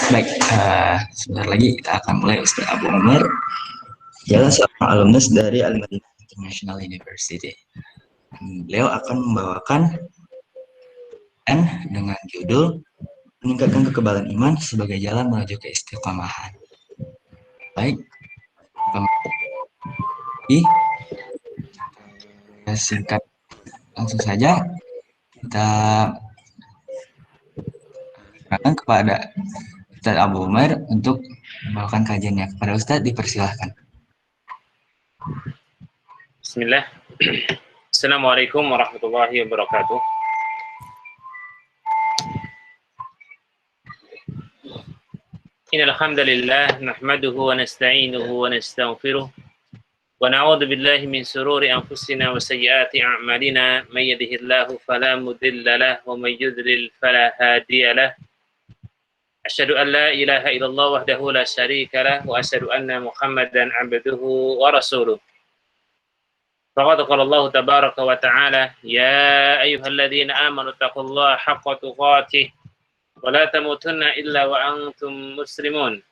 Baik, sebentar lagi kita akan mulai. Ustaz Abu Umar ialah seorang alumnus dari Al-Madinah International University. Beliau akan membawakan dengan judul meningkatkan kekebalan iman sebagai jalan menuju keistiqomahan. Baik, singkat langsung saja kita serahkan kepada Ustaz Abu Umar untuk membawakan kajiannya. Kepada Ustaz dipersilahkan. Bismillah. Assalamualaikum warahmatullahi wabarakatuh. Innal hamdalillah nahmaduhu wa nasta'inuhu wa nastaghfiruh wa na'udzu billahi min shururi anfusina wa sayyiati a'malina may yahdihillahu fala mudilla lahu wa may yudlil fala hadiya lahu. Asyhadu an la ilaha illallah wahdahu la syarika lahu wa asyhadu anna Muhammadan 'abduhu wa rasuluh. Faqad qala Allah tabaraka wa ta'ala ya ayyuhalladzina amanu taqullaha haqqa tuqatih wa la tamutunna illa wa antum muslimun.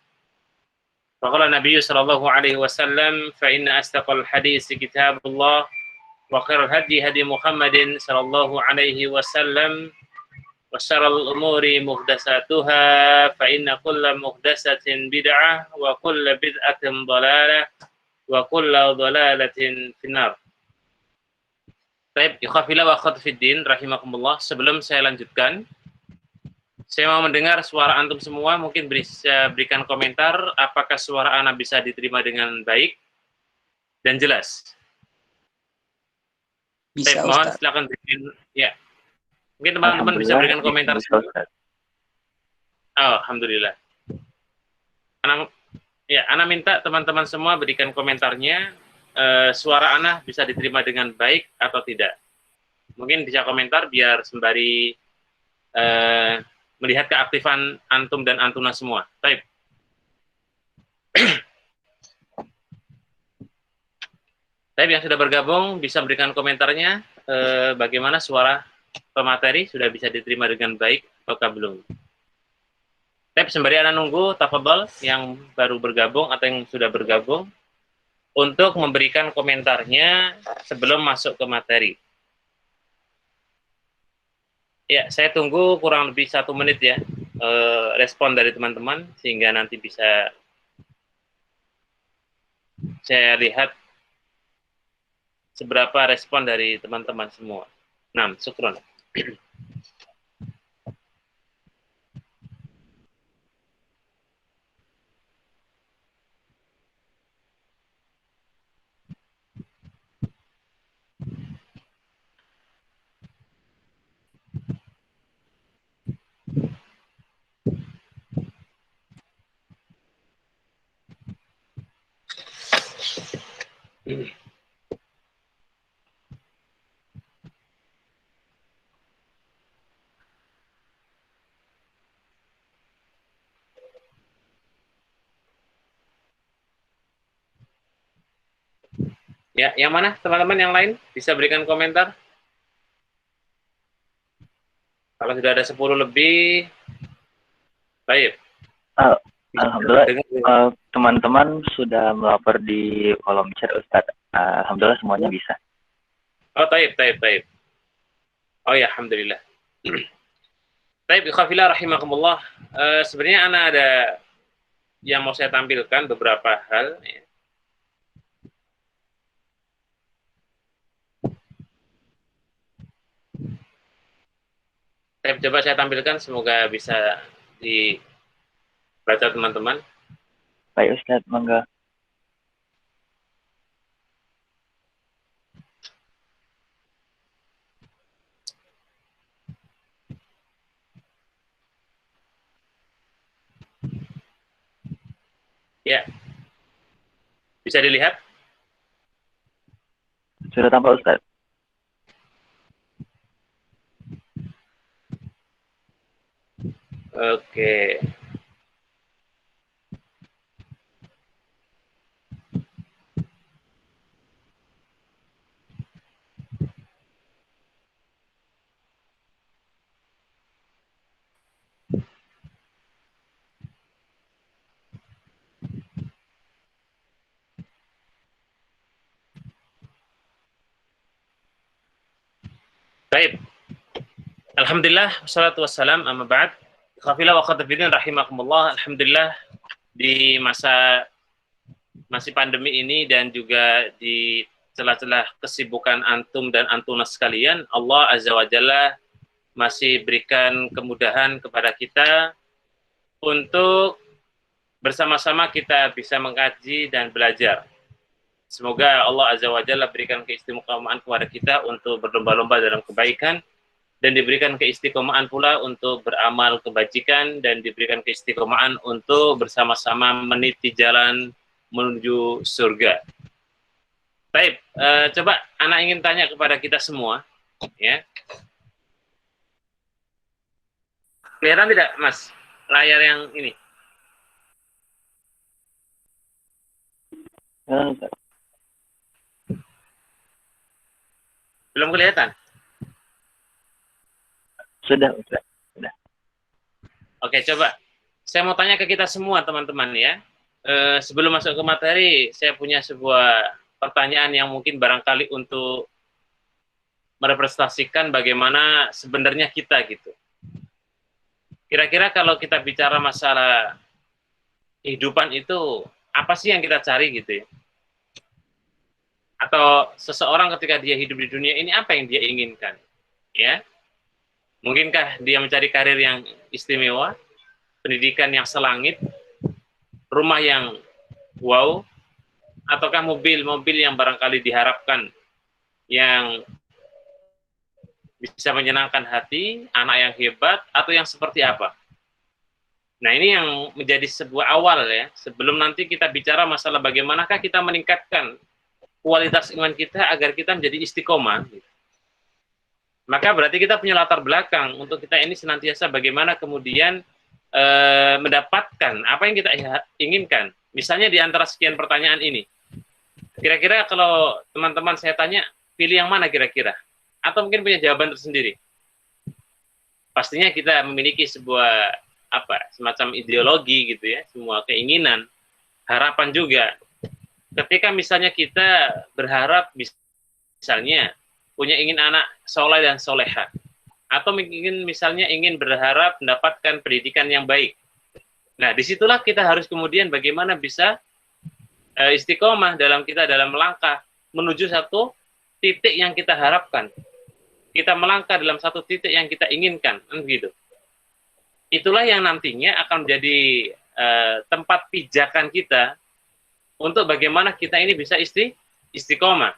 Faqala Nabi sallallahu alaihi wasallam fa inna astaqal hadits kitabullah wa khairal hadi hadi Muhammadin sallallahu alaihi wasallam wa syarrul umuri muhdatsatuha fa inna kulla muhdatsatin bid'ah wa kulla bid'atin dhalalah wa kulla dhalalatin finnar. Baik, ikhwafillah wa akhwat fiddin rahimakumullah. Sebelum saya lanjutkan, saya mau mendengar suara antum semua. Mungkin bisa berikan komentar apakah suara ana bisa diterima dengan baik dan jelas. Bisa, mohon Ustaz. silakan berikan, ya. Mungkin teman-teman bisa berikan komentar. Oh, alhamdulillah. Ana minta teman-teman semua berikan komentarnya. Suara ana bisa diterima dengan baik atau tidak. Mungkin bisa komentar biar sembari melihat keaktifan antum dan antuna semua. Baik. Baik, yang sudah bergabung bisa berikan komentarnya. Bagaimana suara pemateri sudah bisa diterima dengan baik atau belum? Tapi sembari ana nunggu, tafadhol yang baru bergabung atau yang sudah bergabung untuk memberikan komentarnya sebelum masuk ke materi. Ya, saya tunggu kurang lebih 1 menit ya, respon dari teman-teman, sehingga nanti bisa saya lihat seberapa respon dari teman-teman semua. Nah, syukron. Ya, yang mana teman-teman yang lain bisa berikan komentar? Kalau sudah ada 10 lebih, baik. Alhamdulillah, teman-teman sudah melapor di kolom chat Ustadz. Alhamdulillah semuanya bisa. Oh, taib. Oh ya, alhamdulillah. Taib, ikhwafillah rahimakumullah. Sebenarnya ana ada yang mau saya tampilkan beberapa hal. Ya. Coba saya tampilkan, semoga bisa dibaca teman-teman. Baik Ustadz, mangga. Ya, bisa dilihat? Sudah tampak Ustadz. Oke. Baik. Alhamdulillah, wassalatu wassalam, amma ba'd. Khafilah wa khadafidin rahimakumullah. Alhamdulillah, di masa masih pandemi ini dan juga di celah-celah kesibukan antum dan antuna sekalian, Allah Azza wa Jalla masih berikan kemudahan kepada kita untuk bersama-sama kita bisa mengkaji dan belajar. Semoga Allah Azza wa Jalla berikan keistiqomahan kepada kita untuk berlomba-lomba dalam kebaikan, dan diberikan keistiqomahan pula untuk beramal kebajikan, dan diberikan keistiqomahan untuk bersama-sama meniti jalan menuju surga. Baik, coba anak ingin tanya kepada kita semua, ya. Kelihatan tidak, Mas, layar yang ini? Belum kelihatan? Sudah. Oke, coba. Saya mau tanya ke kita semua, teman-teman, ya. Sebelum masuk ke materi, saya punya sebuah pertanyaan yang mungkin barangkali untuk merepresentasikan bagaimana sebenarnya kita, gitu. Kira-kira kalau kita bicara masalah kehidupan itu, apa sih yang kita cari, gitu ya? Atau seseorang ketika dia hidup di dunia ini, apa yang dia inginkan? Ya. Mungkinkah dia mencari karir yang istimewa, pendidikan yang selangit, rumah yang wow, ataukah mobil-mobil yang barangkali diharapkan yang bisa menyenangkan hati, anak yang hebat, atau yang seperti apa? Nah, ini yang menjadi sebuah awal, ya, sebelum nanti kita bicara masalah bagaimanakah kita meningkatkan kualitas iman kita agar kita menjadi istiqomah, gitu. Maka berarti kita punya latar belakang untuk kita ini senantiasa bagaimana kemudian mendapatkan apa yang kita inginkan. Misalnya di antara sekian pertanyaan ini, kira-kira kalau teman-teman saya tanya, pilih yang mana kira-kira? Atau mungkin punya jawaban tersendiri? Pastinya kita memiliki sebuah semacam ideologi, gitu ya, semua keinginan, harapan juga. Ketika misalnya kita berharap misalnya punya ingin anak soleh dan soleha, atau mungkin misalnya ingin berharap mendapatkan pendidikan yang baik. Nah, disitulah kita harus kemudian bagaimana bisa istiqomah dalam melangkah menuju satu titik yang kita harapkan. Kita melangkah dalam satu titik yang kita inginkan, gitu. Itulah yang nantinya akan menjadi tempat pijakan kita untuk bagaimana kita ini bisa istiqomah.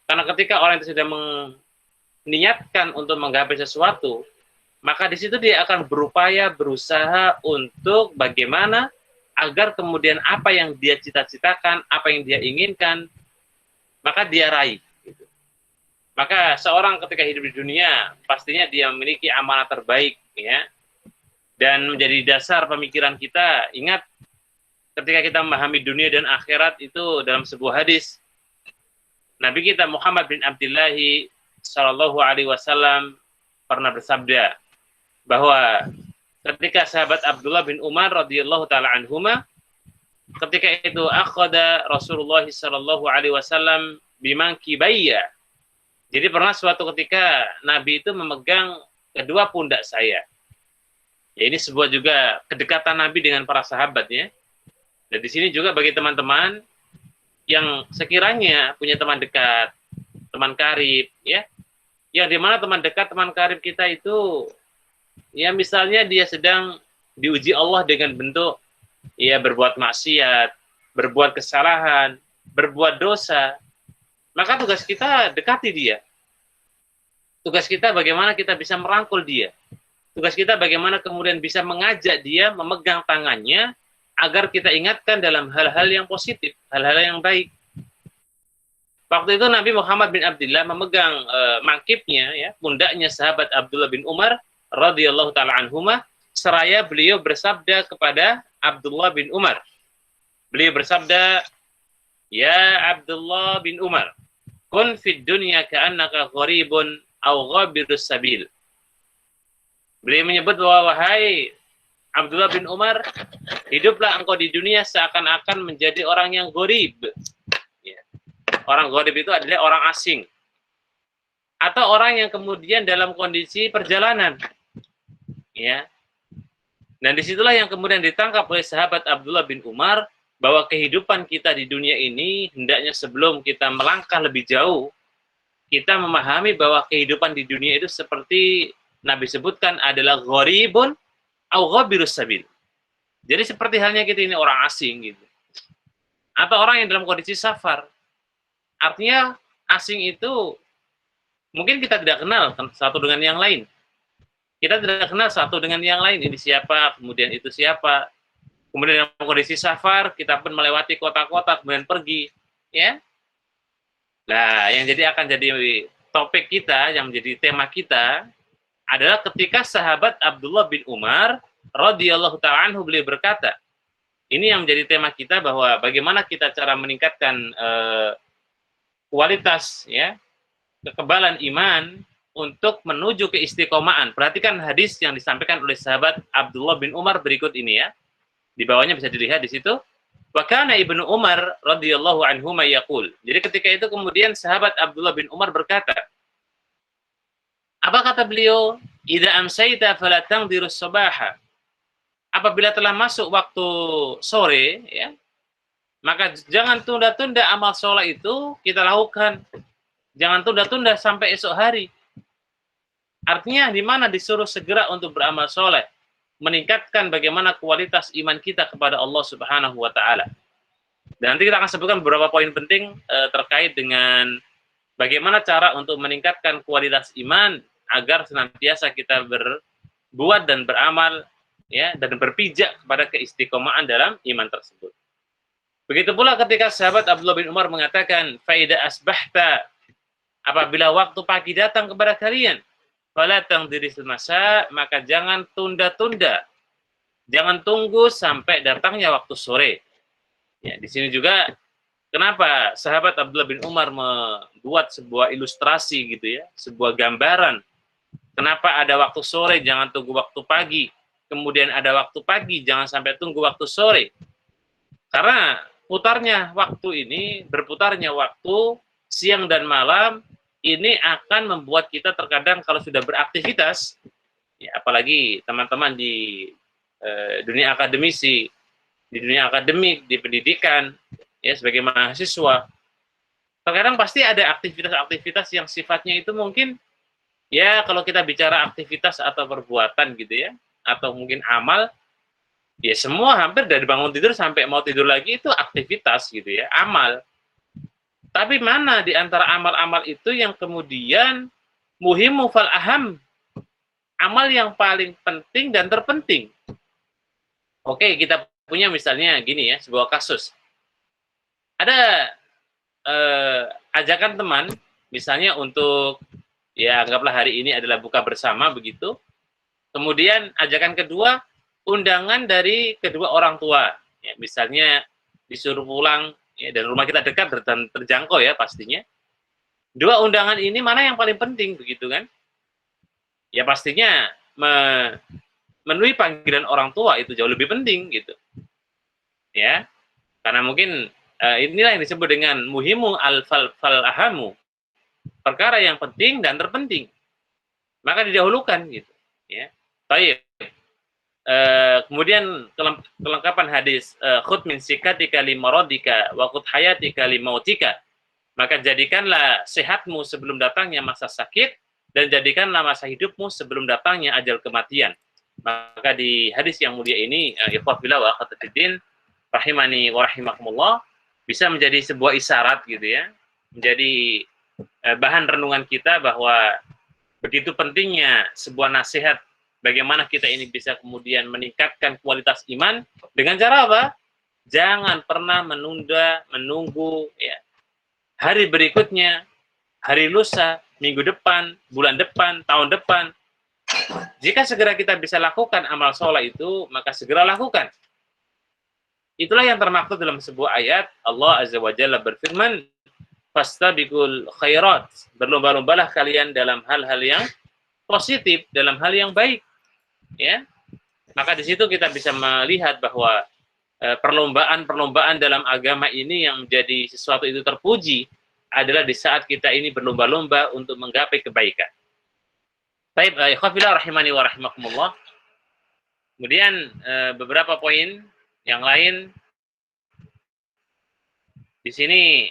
Karena ketika orang itu sudah meniatkan untuk menggapai sesuatu, maka di situ dia akan berusaha untuk bagaimana agar kemudian apa yang dia cita-citakan, apa yang dia inginkan, maka dia raih. Gitu. Maka seorang ketika hidup di dunia, pastinya dia memiliki amanah terbaik, ya. Dan menjadi dasar pemikiran kita, ingat, ketika kita memahami dunia dan akhirat itu dalam sebuah hadis, Nabi kita Muhammad bin Abdullah sallallahu alaihi wasallam pernah bersabda bahwa ketika sahabat Abdullah bin Umar radhiyallahu taala anhuma, ketika itu akhada Rasulullah sallallahu alaihi wasallam bimankibayya. Jadi pernah suatu ketika Nabi itu memegang kedua pundak saya. Ya, ini sebuah juga kedekatan Nabi dengan para sahabatnya. Dan di sini juga bagi teman-teman yang sekiranya punya teman dekat, teman karib, ya, yang dimana teman dekat, teman karib kita itu, ya misalnya dia sedang diuji Allah dengan bentuk, ya berbuat maksiat, berbuat kesalahan, berbuat dosa, maka tugas kita dekati dia. Tugas kita bagaimana kita bisa merangkul dia. Tugas kita bagaimana kemudian bisa mengajak dia, memegang tangannya, agar kita ingatkan dalam hal-hal yang positif, hal-hal yang baik. Waktu itu Nabi Muhammad bin Abdullah memegang mangkipnya, ya, pundaknya sahabat Abdullah bin Umar radhiyallahu taala anhuma, seraya beliau bersabda kepada Abdullah bin Umar. Beliau bersabda, "Ya Abdullah bin Umar, kun fid dunya ka'annaka gharibun aw ghabirus sabil." Beliau menyebut bahwa, wahai Abdullah bin Umar, hiduplah engkau di dunia seakan-akan menjadi orang yang gharib. Ya. Orang gharib itu adalah orang asing. atau orang yang kemudian dalam kondisi perjalanan. Ya. Dan disitulah yang kemudian ditangkap oleh sahabat Abdullah bin Umar, bahwa kehidupan kita di dunia ini hendaknya sebelum kita melangkah lebih jauh, kita memahami bahwa kehidupan di dunia itu seperti Nabi sebutkan adalah gharibun au ghabirus sabil. Jadi seperti halnya kita ini orang asing gitu. Atau orang yang dalam kondisi safar. Artinya asing itu mungkin kita tidak kenal satu dengan yang lain. Kita tidak kenal satu dengan yang lain. Ini siapa, kemudian itu siapa. Kemudian dalam kondisi safar, kita pun melewati kota-kota, kemudian pergi. Ya. Nah, yang jadi akan jadi topik kita, yang menjadi tema kita, adalah ketika sahabat Abdullah bin Umar, radhiyallahu ta'ala anhu, beliau berkata, ini yang menjadi tema kita, bahwa bagaimana kita cara meningkatkan kualitas, ya, kekebalan iman, untuk menuju keistiqomahan. Perhatikan hadis yang disampaikan oleh sahabat Abdullah bin Umar berikut ini ya. Di bawahnya bisa dilihat di situ. Wa kana Ibnu Umar radhiyallahu anhu yaqul. Jadi ketika itu kemudian sahabat Abdullah bin Umar berkata, apa kata beliau? Idza amsayta fala tangdirus sabaha. Apabila telah masuk waktu sore ya, maka jangan tunda-tunda amal sholat itu kita lakukan. Jangan tunda-tunda sampai esok hari. Artinya di mana disuruh segera untuk beramal soleh, meningkatkan bagaimana kualitas iman kita kepada Allah Subhanahu wa taala. Dan nanti kita akan sebutkan beberapa poin penting terkait dengan bagaimana cara untuk meningkatkan kualitas iman agar senantiasa kita berbuat dan beramal ya, dan berpijak kepada keistiqomahan dalam iman tersebut. Begitu pula ketika sahabat Abdullah bin Umar mengatakan, faida asbahta, apabila waktu pagi datang kepada kalian, fala tangdirisil masa, maka jangan tunda-tunda. Jangan tunggu sampai datangnya waktu sore. Ya, di sini juga kenapa sahabat Abdullah bin Umar membuat sebuah ilustrasi gitu ya, sebuah gambaran. Kenapa ada waktu sore, jangan tunggu waktu pagi. Kemudian ada waktu pagi, jangan sampai tunggu waktu sore. Karena putarnya waktu ini, berputarnya waktu siang dan malam, ini akan membuat kita terkadang kalau sudah beraktivitas, ya, apalagi teman-teman di dunia akademisi, di dunia akademik, di pendidikan, ya sebagai mahasiswa, terkadang pasti ada aktivitas-aktivitas yang sifatnya itu mungkin, ya kalau kita bicara aktivitas atau perbuatan gitu ya, atau mungkin amal, ya semua hampir dari bangun tidur sampai mau tidur lagi itu aktivitas gitu ya, amal. Tapi mana di antara amal-amal itu yang kemudian muhimu fal aham, amal yang paling penting dan terpenting. Oke, kita punya misalnya gini ya, sebuah kasus. Ada ajakan teman, misalnya untuk, ya anggaplah hari ini adalah buka bersama begitu. Kemudian ajakan kedua, undangan dari kedua orang tua. Ya, misalnya disuruh pulang, ya, dan rumah kita dekat dan terjangkau ya pastinya. Dua undangan ini mana yang paling penting begitu kan? Ya pastinya memenuhi panggilan orang tua itu jauh lebih penting gitu. Ya. Karena mungkin inilah yang disebut dengan muhimu al-fal ahamu. Perkara yang penting dan terpenting. Maka didahulukan gitu, ya. Baik. Kemudian kelengkapan hadis khud min sikatika li maradika wa khud hayatika li mautika, maka jadikanlah sehatmu sebelum datangnya masa sakit dan jadikanlah masa hidupmu sebelum datangnya ajal kematian. Maka di hadis yang mulia ini ikhwah fillah wa akhwat fiddin rahimani wa rahimakumullah, bisa menjadi sebuah isyarat gitu ya, menjadi bahan renungan kita bahwa begitu pentingnya sebuah nasihat bagaimana kita ini bisa kemudian meningkatkan kualitas iman dengan cara apa? Jangan pernah menunda, menunggu ya, hari berikutnya, hari lusa, minggu depan, bulan depan, tahun depan. Jika segera kita bisa lakukan amal sholat itu, maka segera lakukan. Itulah yang termaktub dalam sebuah ayat. Allah Azza wa Jalla berfirman, fastabiqul khairat, berlomba-lombalah kalian dalam hal-hal yang positif, dalam hal yang baik. Ya, maka di situ kita bisa melihat bahwa perlombaan-perlombaan dalam agama ini yang menjadi sesuatu itu terpuji adalah di saat kita ini berlomba-lomba untuk menggapai kebaikan. Baik, ikhwafillah rahimani wa rahimakumullah. Kemudian beberapa poin yang lain di sini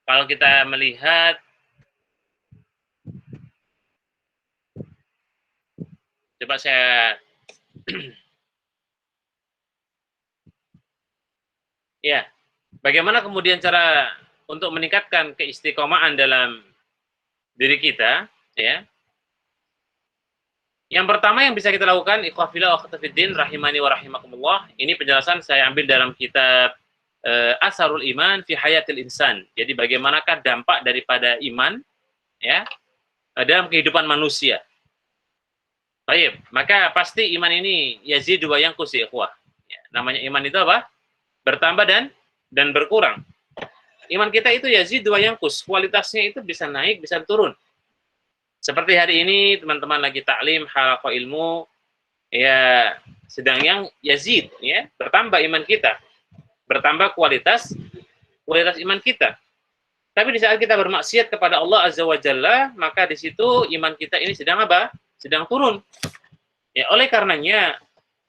kalau kita melihat coba saya ya, bagaimana kemudian cara untuk meningkatkan keistiqomahan dalam diri kita, ya. Yang pertama yang bisa kita lakukan, ikhwafillah wa akhwatifiddin rahimani wa rahimakumullah, ini penjelasan saya ambil dalam kitab Asarul Iman fi Hayatil Insan. Jadi bagaimanakah dampak daripada iman, ya, dalam kehidupan manusia. Baik, maka pasti iman ini yazidu wa yanqus ya ikhwah. Ya, namanya iman itu apa? Bertambah dan berkurang. Iman kita itu yazidu wa yanqus, kualitasnya itu bisa naik, bisa turun. Seperti hari ini teman-teman lagi taklim halaqah ilmu, ya sedang yang yazid, ya, bertambah iman kita, bertambah kualitas iman kita. Tapi di saat kita bermaksiat kepada Allah Azza wa Jalla, maka di situ iman kita ini sedang apa? Sedang turun. Ya, oleh karenanya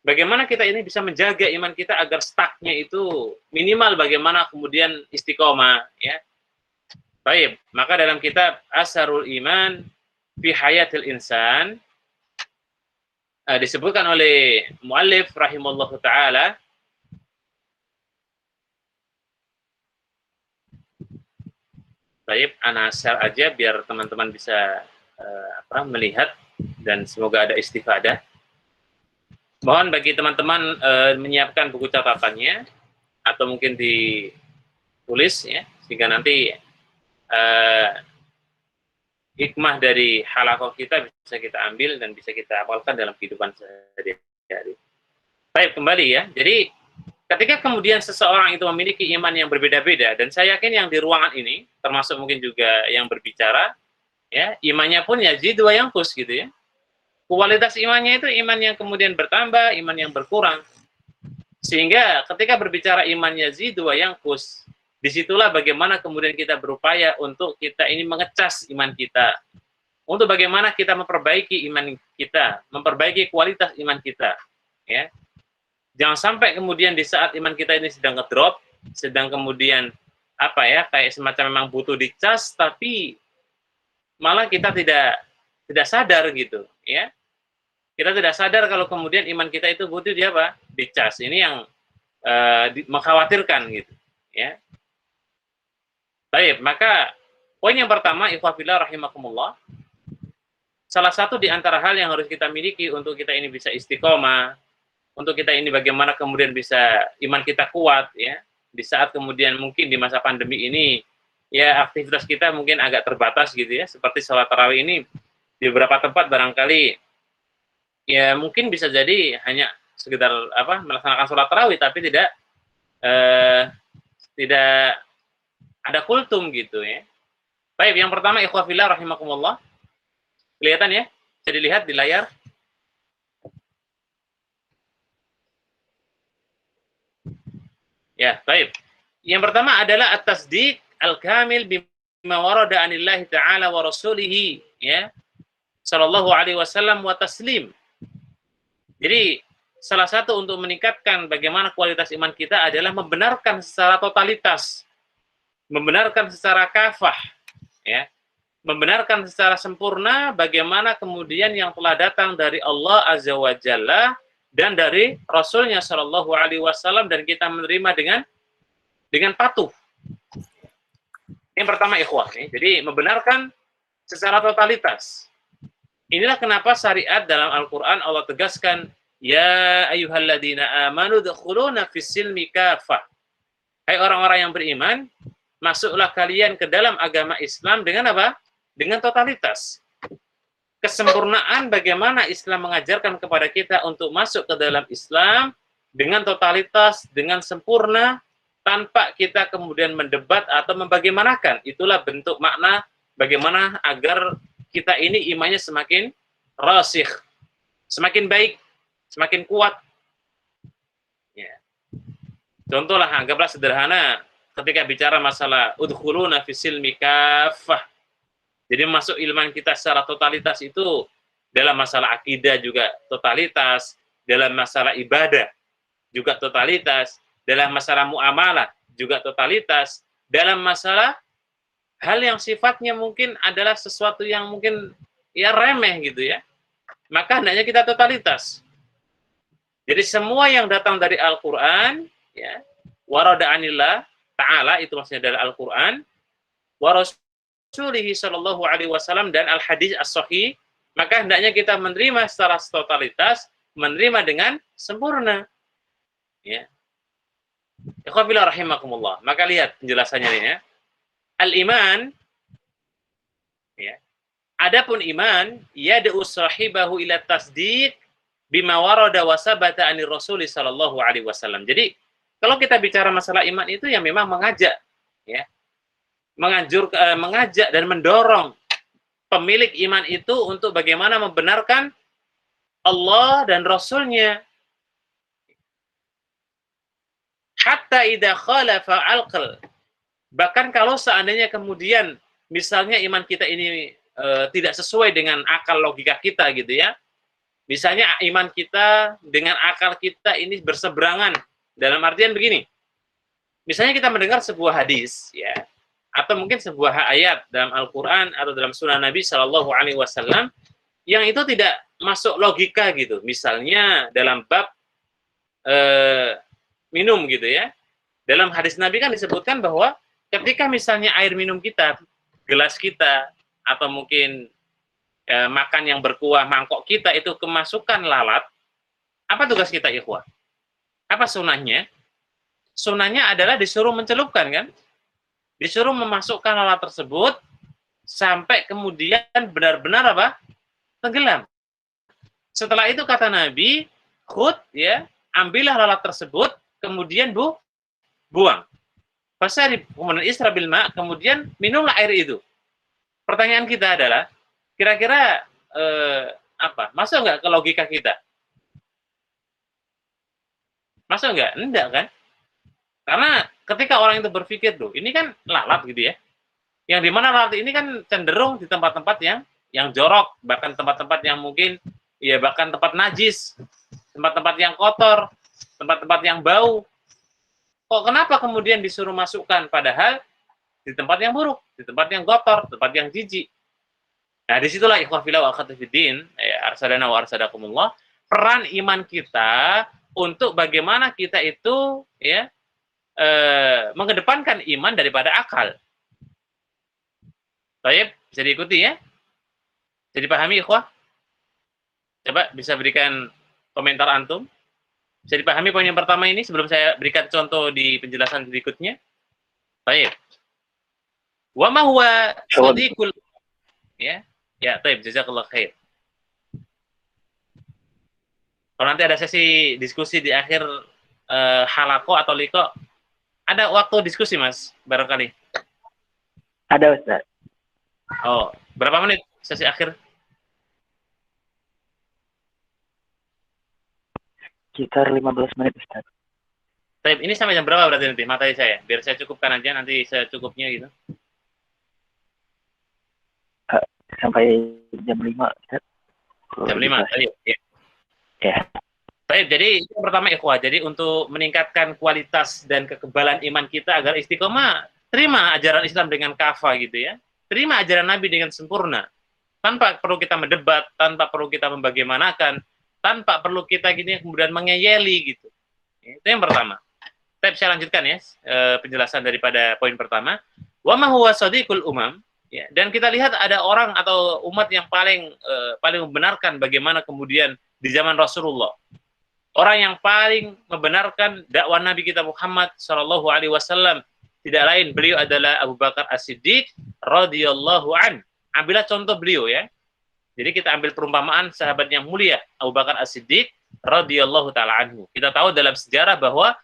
bagaimana kita ini bisa menjaga iman kita agar stucknya itu minimal, bagaimana kemudian istiqomah, ya. Baik, maka dalam kitab Asarul Iman fi Hayatil Insan disebutkan oleh muallif rahimallahu taala, baik, ana share aja biar teman-teman bisa melihat dan semoga ada istifadah. Mohon bagi teman-teman menyiapkan buku catatannya atau mungkin ditulis, ya, sehingga nanti hikmah dari halaqah kita bisa kita ambil dan bisa kita amalkan dalam kehidupan sehari-hari. Baik, kembali ya. Jadi ketika kemudian seseorang itu memiliki iman yang berbeda-beda, dan saya yakin yang di ruangan ini termasuk mungkin juga yang berbicara, ya, imannya pun yazidu wa yanqus gitu, ya. Kualitas imannya itu iman yang kemudian bertambah, iman yang berkurang. Sehingga ketika berbicara iman yazidu wa yanqus, disitulah bagaimana kemudian kita berupaya untuk kita ini mengecas iman kita. Untuk bagaimana kita memperbaiki iman kita, memperbaiki kualitas iman kita, ya. Jangan sampai kemudian di saat iman kita ini sedang ngedrop, sedang kemudian kayak semacam memang butuh dicas, tapi malah kita tidak sadar gitu, ya. Kita tidak sadar kalau kemudian iman kita itu butuh dicas. Ini yang mengkhawatirkan gitu, ya. Baik, maka poin yang pertama, ikhwafillah rahimakumullah, salah satu di antara hal yang harus kita miliki untuk kita ini bisa istiqomah, untuk kita ini bagaimana kemudian bisa iman kita kuat, ya, di saat kemudian mungkin di masa pandemi ini, ya, aktivitas kita mungkin agak terbatas gitu, ya, seperti sholat tarawih ini di beberapa tempat barangkali, ya, mungkin bisa jadi hanya sekedar melaksanakan sholat tarawih, tapi tidak ada kultum gitu, ya. Baik, yang pertama ikhwafillah rahimakumullah. Kelihatan ya? Bisa dilihat di layar. Ya, baik. Yang pertama adalah at-tasdiq al-kamil bima warada anillahi ta'ala wa rasulihi, ya, sallallahu alaihi wasallam wa taslim. Jadi salah satu untuk meningkatkan bagaimana kualitas iman kita adalah membenarkan secara totalitas, membenarkan secara kafah, ya, membenarkan secara sempurna bagaimana kemudian yang telah datang dari Allah Azza wa Jalla dan dari Rasulnya Shallallahu Alaihi Wasallam, dan kita menerima dengan patuh. Yang pertama ikhwah, jadi membenarkan secara totalitas. Inilah kenapa syariat dalam Al-Quran Allah tegaskan, ya ayyuhalladzina amanu dkhuluna fis-silmi kafah. Hai orang-orang yang beriman, masuklah kalian ke dalam agama Islam dengan apa? Dengan totalitas. Kesempurnaan bagaimana Islam mengajarkan kepada kita untuk masuk ke dalam Islam dengan totalitas, dengan sempurna, tanpa kita kemudian mendebat atau membagaimanakan. Itulah bentuk makna bagaimana agar kita ini imannya semakin rasikh, semakin baik, semakin kuat. Ya. Contohlah, anggaplah sederhana, ketika bicara masalah udkhuluna fisilmi kaffah. Jadi masuk ilman kita secara totalitas itu dalam masalah akidah juga totalitas, dalam masalah ibadah juga totalitas, dalam masalah muamalah juga totalitas, dalam masalah hal yang sifatnya mungkin adalah sesuatu yang mungkin ya remeh gitu ya. Maka hendaknya kita totalitas. Jadi semua yang datang dari Al-Qur'an ya, warada anillah ta'ala, itu maksudnya dari Al-Qur'an, wa Rasulihi sallallahu alaihi wasallam, dan al-hadis as-sahih, maka hendaknya kita menerima secara totalitas, menerima dengan sempurna. Ya. Ikhwafillah rahimakumullah. Maka lihat penjelasannya ini ya. Al-iman, ya. Adapun iman, yad'u sahibahu ila tasdiq bima warada wa sabata anir Rasul sallallahu alaihi wasallam. Jadi, kalau kita bicara masalah iman itu yang memang mengajak, ya. Mengajak dan mendorong pemilik iman itu untuk bagaimana membenarkan Allah dan Rasul-Nya. Hatta idza khalafa aql. Bahkan kalau seandainya kemudian misalnya iman kita ini tidak sesuai dengan akal logika kita gitu ya. Misalnya iman kita dengan akal kita ini berseberangan, dalam artian begini. Misalnya kita mendengar sebuah hadis ya, atau mungkin sebuah ayat dalam Al-Qur'an atau dalam sunnah Nabi Shallallahu alaihi wasallam yang itu tidak masuk logika gitu. Misalnya dalam bab minum gitu ya. Dalam hadis Nabi kan disebutkan bahwa ketika misalnya air minum kita, gelas kita, atau mungkin makan yang berkuah, mangkok kita itu kemasukan lalat, apa tugas kita ikhwah? Apa sunahnya? Sunahnya adalah disuruh mencelupkan kan? Disuruh memasukkan lalat tersebut sampai kemudian benar-benar apa? Tenggelam. Setelah itu kata Nabi, khud ya, ambillah lalat tersebut, kemudian buang. Fasarib, kemudian isra bil ma, kemudian minumlah air itu. Pertanyaan kita adalah, kira-kira apa? Masuk nggak ke logika kita? Masuk nggak? Enggak kan? Karena ketika orang itu berpikir tuh, ini kan lalat gitu ya. Yang dimana lalat ini kan cenderung di tempat-tempat yang jorok, bahkan tempat-tempat yang mungkin ya bahkan tempat najis, tempat-tempat yang kotor, tempat-tempat yang bau. Kok kenapa kemudian disuruh masukkan padahal di tempat yang buruk, di tempat yang kotor, tempat yang jijik. Nah, disitulah ikhwah fillah wa akhwat fiddin, arsadana wa arsadakumullah, peran iman kita untuk bagaimana kita itu ya mengedepankan iman daripada akal. Baik, bisa diikuti ya? Bisa dipahami ikhwah? Coba bisa berikan komentar antum. Bisa dipahami poin yang pertama ini sebelum saya berikan contoh di penjelasan berikutnya. Baik. Wa ma huwa shadiqul ya. Ya, baik, jazakallahu khair. Kalau nanti ada sesi diskusi di akhir halaqah atau liqa, ada waktu diskusi, Mas, barangkali. Ada, Ustaz. Oh, berapa menit sesi akhir? Sekitar 15 menit, Ustaz. Baik, ini sampai jam berapa berarti nanti materi saya? Biar saya cukupkan aja nanti secukupnya gitu. Sampai jam 5, Ustaz. Jam 5, baik. Ya. Ya. Baik, jadi yang pertama ikhwah, jadi untuk meningkatkan kualitas dan kekebalan iman kita agar istiqomah, terima ajaran Islam dengan kafah gitu ya. Terima ajaran Nabi dengan sempurna. Tanpa perlu kita mendebat, tanpa perlu kita membagaimanakan, tanpa perlu kita gini kemudian mengeyeli gitu. Itu yang pertama. Saya lanjutkan ya penjelasan daripada poin pertama. Wa ma huwa shadiqul umam, ya, dan kita lihat ada orang atau umat yang paling membenarkan bagaimana kemudian di zaman Rasulullah. Orang yang paling membenarkan dakwah Nabi kita Muhammad sallallahu alaihi wasallam tidak lain beliau adalah Abu Bakar As-Siddiq radhiyallahu an. Ambillah contoh beliau ya. Jadi kita ambil perumpamaan sahabat yang mulia Abu Bakar As-Siddiq radhiyallahu taala anhu. Kita tahu dalam sejarah bahwa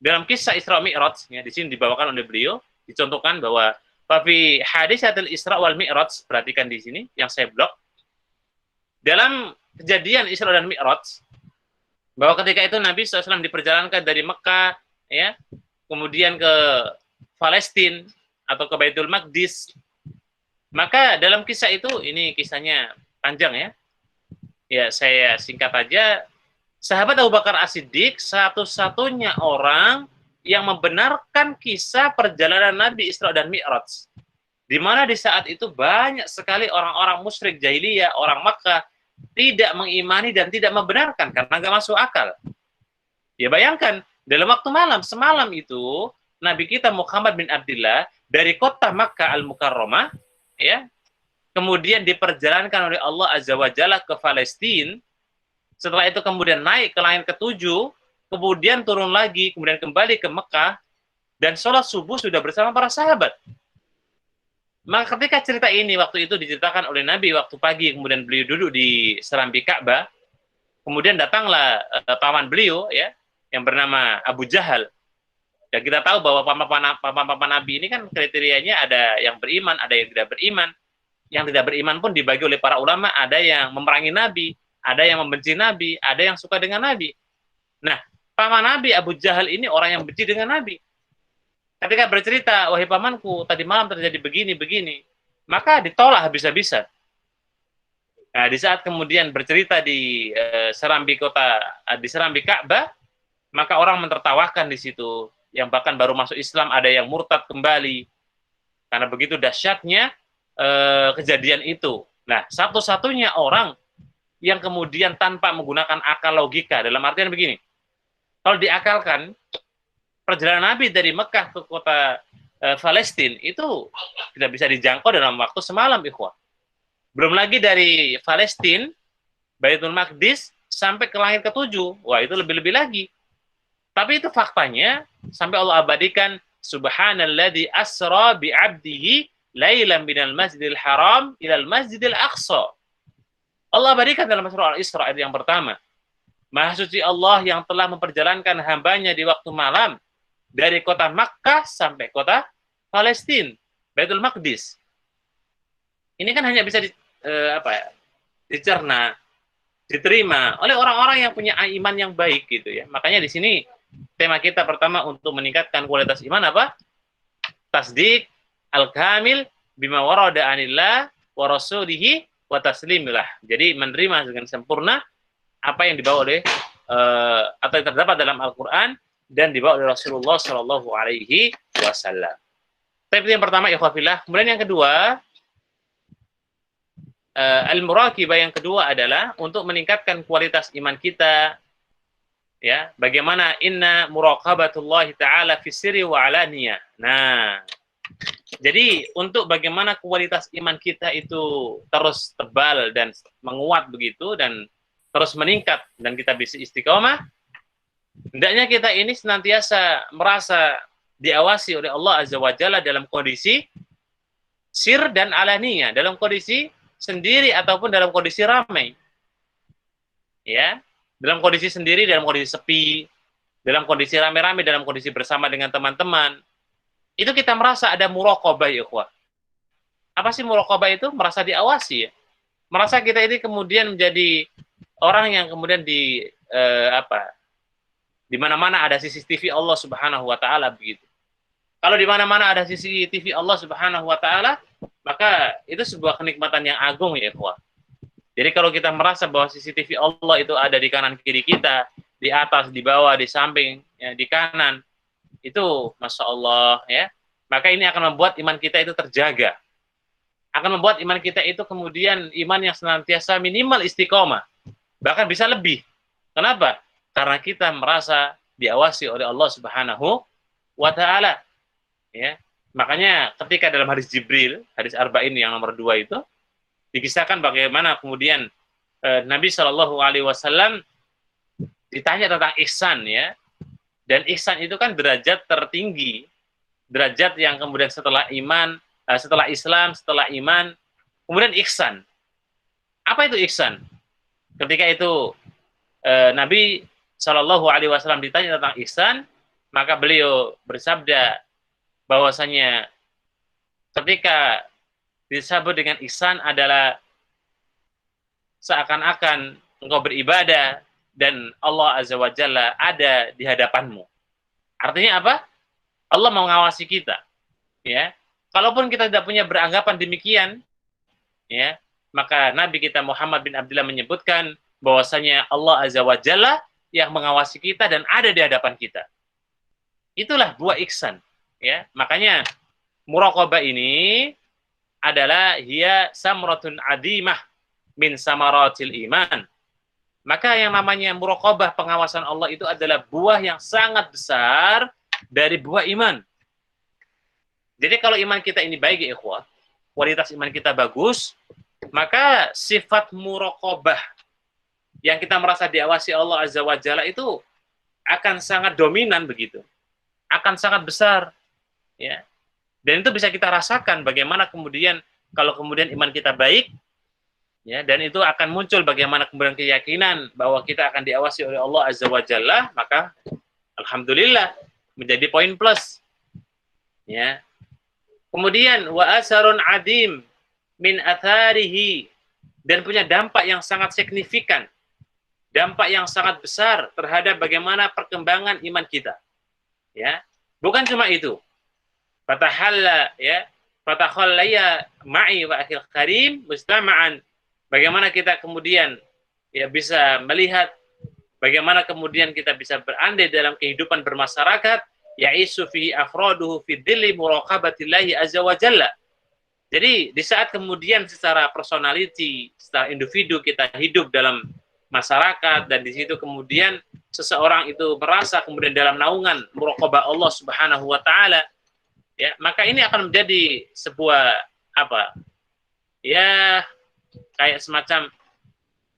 dalam kisah Isra Mi'raj ya, di sini dibawakan oleh beliau dicontohkan bahwa fi hadisatul Isra wal Mi'raj, perhatikan di sini yang saya blok. Dalam kejadian Isra dan Mi'raj bahwa ketika itu Nabi SAW diperjalankan dari Mekah ya kemudian ke Palestina atau ke Baitul Maqdis. Maka dalam kisah itu, ini kisahnya panjang ya. Ya, saya singkat aja. Sahabat Abu Bakar As-Siddiq satu-satunya orang yang membenarkan kisah perjalanan Nabi Isra dan Mi'raj. Di mana di saat itu banyak sekali orang-orang musyrik jahiliyah, orang Makkah, tidak mengimani dan tidak membenarkan karena nggak masuk akal. Ya bayangkan, dalam waktu malam, semalam itu, Nabi kita Muhammad bin Abdullah dari kota Makkah Al-Mukarramah, ya, kemudian diperjalankan oleh Allah Azza wa Jalla ke Palestina. Setelah itu kemudian naik ke langit ketujuh, kemudian turun lagi, kemudian kembali ke Mekah, dan sholat subuh sudah bersama para sahabat. Maka ketika cerita ini waktu itu diceritakan oleh Nabi waktu pagi, kemudian beliau duduk di serambi Ka'bah, kemudian datanglah paman beliau, ya, yang bernama Abu Jahal. Dan kita tahu bahwa paman Nabi ini kan kriterianya ada yang beriman, ada yang tidak beriman. Yang tidak beriman pun dibagi oleh para ulama, ada yang memerangi Nabi, ada yang membenci Nabi, ada yang suka dengan Nabi. Nah, paman Nabi Abu Jahal ini orang yang benci dengan Nabi. Ketika bercerita, wahai pamanku, tadi malam terjadi begini, maka ditolak habis-habisan. Nah, di saat kemudian bercerita di serambi Ka'bah, maka orang mentertawakan di situ. Yang bahkan baru masuk Islam ada yang murtad kembali. Karena begitu dahsyatnya kejadian itu. Nah, satu-satunya orang yang kemudian tanpa menggunakan akal logika, dalam artian begini, kalau diakalkan, perjalanan Nabi dari Mekah ke kota Palestina itu tidak bisa dijangkau dalam waktu semalam, ikhwah. Belum lagi dari Palestina, Baitul Maqdis, sampai ke langit ketujuh. Wah, itu lebih-lebih lagi. Tapi itu faktanya, sampai Allah abadikan, Subhanalladzi asra bi'abdihi lailan minal masjidil haram ilal masjidil aqsa. Allah abadikan dalam surah Al-Isra ayat yang pertama. Maha suci Allah yang telah memperjalankan hambanya di waktu malam dari kota Makkah sampai kota Palestina, Baitul Maqdis. Ini kan hanya bisa dicerna, diterima oleh orang-orang yang punya iman yang baik gitu ya. Makanya di sini tema kita pertama untuk meningkatkan kualitas iman apa? Tasdik al-kamil bima warada anillah wa rasulihi wa taslimillah. Jadi menerima dengan sempurna apa yang dibawa oleh atau yang terdapat dalam Al-Qur'an dan dibawa oleh Rasulullah Shallallahu alaihi wasallam. Tapi yang pertama ikhwah fillah, kemudian yang kedua al-muraqibah yang kedua adalah untuk meningkatkan kualitas iman kita. Ya, bagaimana inna muraqabatullah ta'ala fi sirri wa alaniyah. Nah, jadi untuk bagaimana kualitas iman kita itu terus tebal dan menguat begitu dan terus meningkat dan kita bisa istiqomah, hendaknya kita ini senantiasa merasa diawasi oleh Allah Azza wa Jalla dalam kondisi sir dan alaniyah, dalam kondisi sendiri ataupun dalam kondisi ramai. Ya, dalam kondisi sendiri, dalam kondisi sepi, dalam kondisi rame-rame, dalam kondisi bersama dengan teman-teman, itu kita merasa ada muraqabah, ya ikhwah. Apa sih muraqabah itu? Merasa diawasi, ya. Merasa kita ini kemudian menjadi orang yang kemudian di mana-mana ada CCTV Allah Subhanahu wa taala begitu. Kalau di mana-mana ada CCTV Allah Subhanahu wa taala, maka itu sebuah kenikmatan yang agung, ya ikhwah. Jadi kalau kita merasa bahwa CCTV Allah itu ada di kanan kiri kita, di atas, di bawah, di samping, ya, di kanan, itu Masya Allah, ya. Maka ini akan membuat iman kita itu terjaga. Akan membuat iman kita itu kemudian iman yang senantiasa minimal istiqomah. Bahkan bisa lebih. Kenapa? Karena kita merasa diawasi oleh Allah Subhanahu wa ta'ala. Ya. Makanya ketika dalam hadis Jibril, hadis Arba'in yang nomor 2 itu, dikisahkan bagaimana kemudian Nabi Shallallahu Alaihi Wasallam ditanya tentang ihsan, ya, dan ihsan itu kan derajat tertinggi, derajat yang kemudian setelah iman, setelah Islam, setelah iman, kemudian ihsan. Apa itu ihsan? Ketika itu Nabi Shallallahu Alaihi Wasallam ditanya tentang ihsan, maka beliau bersabda bahwasanya ketika disebut dengan ihsan adalah seakan-akan engkau beribadah dan Allah Azza wa Jalla ada di hadapanmu. Artinya apa? Allah mau mengawasi kita, ya. Kalaupun kita tidak punya beranggapan demikian, ya, maka Nabi kita Muhammad bin Abdullah menyebutkan bahwasanya Allah Azza wa Jalla yang mengawasi kita dan ada di hadapan kita. Itulah buah ihsan, ya. Makanya muraqabah ini adalah hiya samratun adimah min samaratil iman. Maka yang namanya muraqabah, pengawasan Allah itu adalah buah yang sangat besar dari buah iman. Jadi kalau iman kita ini baik ya ikhwah, kualitas iman kita bagus, maka sifat muraqabah yang kita merasa diawasi Allah Azza wa Jalla itu akan sangat dominan begitu. Akan sangat besar, ya. Dan itu bisa kita rasakan bagaimana kemudian kalau kemudian iman kita baik, ya, dan itu akan muncul bagaimana kemudian keyakinan bahwa kita akan diawasi oleh Allah Azza wa Jalla, maka alhamdulillah menjadi poin plus, ya. Kemudian wa asarun adim min atharihi, dan punya dampak yang sangat signifikan, dampak yang sangat besar terhadap bagaimana perkembangan iman kita, ya. Bukan cuma itu, fatahalla, ya, fatakhallaya ma'i wa akhil karim mustama'an, bagaimana kita kemudian ya bisa melihat bagaimana kemudian kita bisa berandai dalam kehidupan bermasyarakat, ya'isu fihi afraduhu fi dhilli muraqabatillahi azza wa jalla. Jadi di saat kemudian secara personality, secara individu kita hidup dalam masyarakat, dan di situ kemudian seseorang itu merasa kemudian dalam naungan muraqabah Allah Subhanahu wa taala, ya, maka ini akan menjadi sebuah apa? Ya, kayak semacam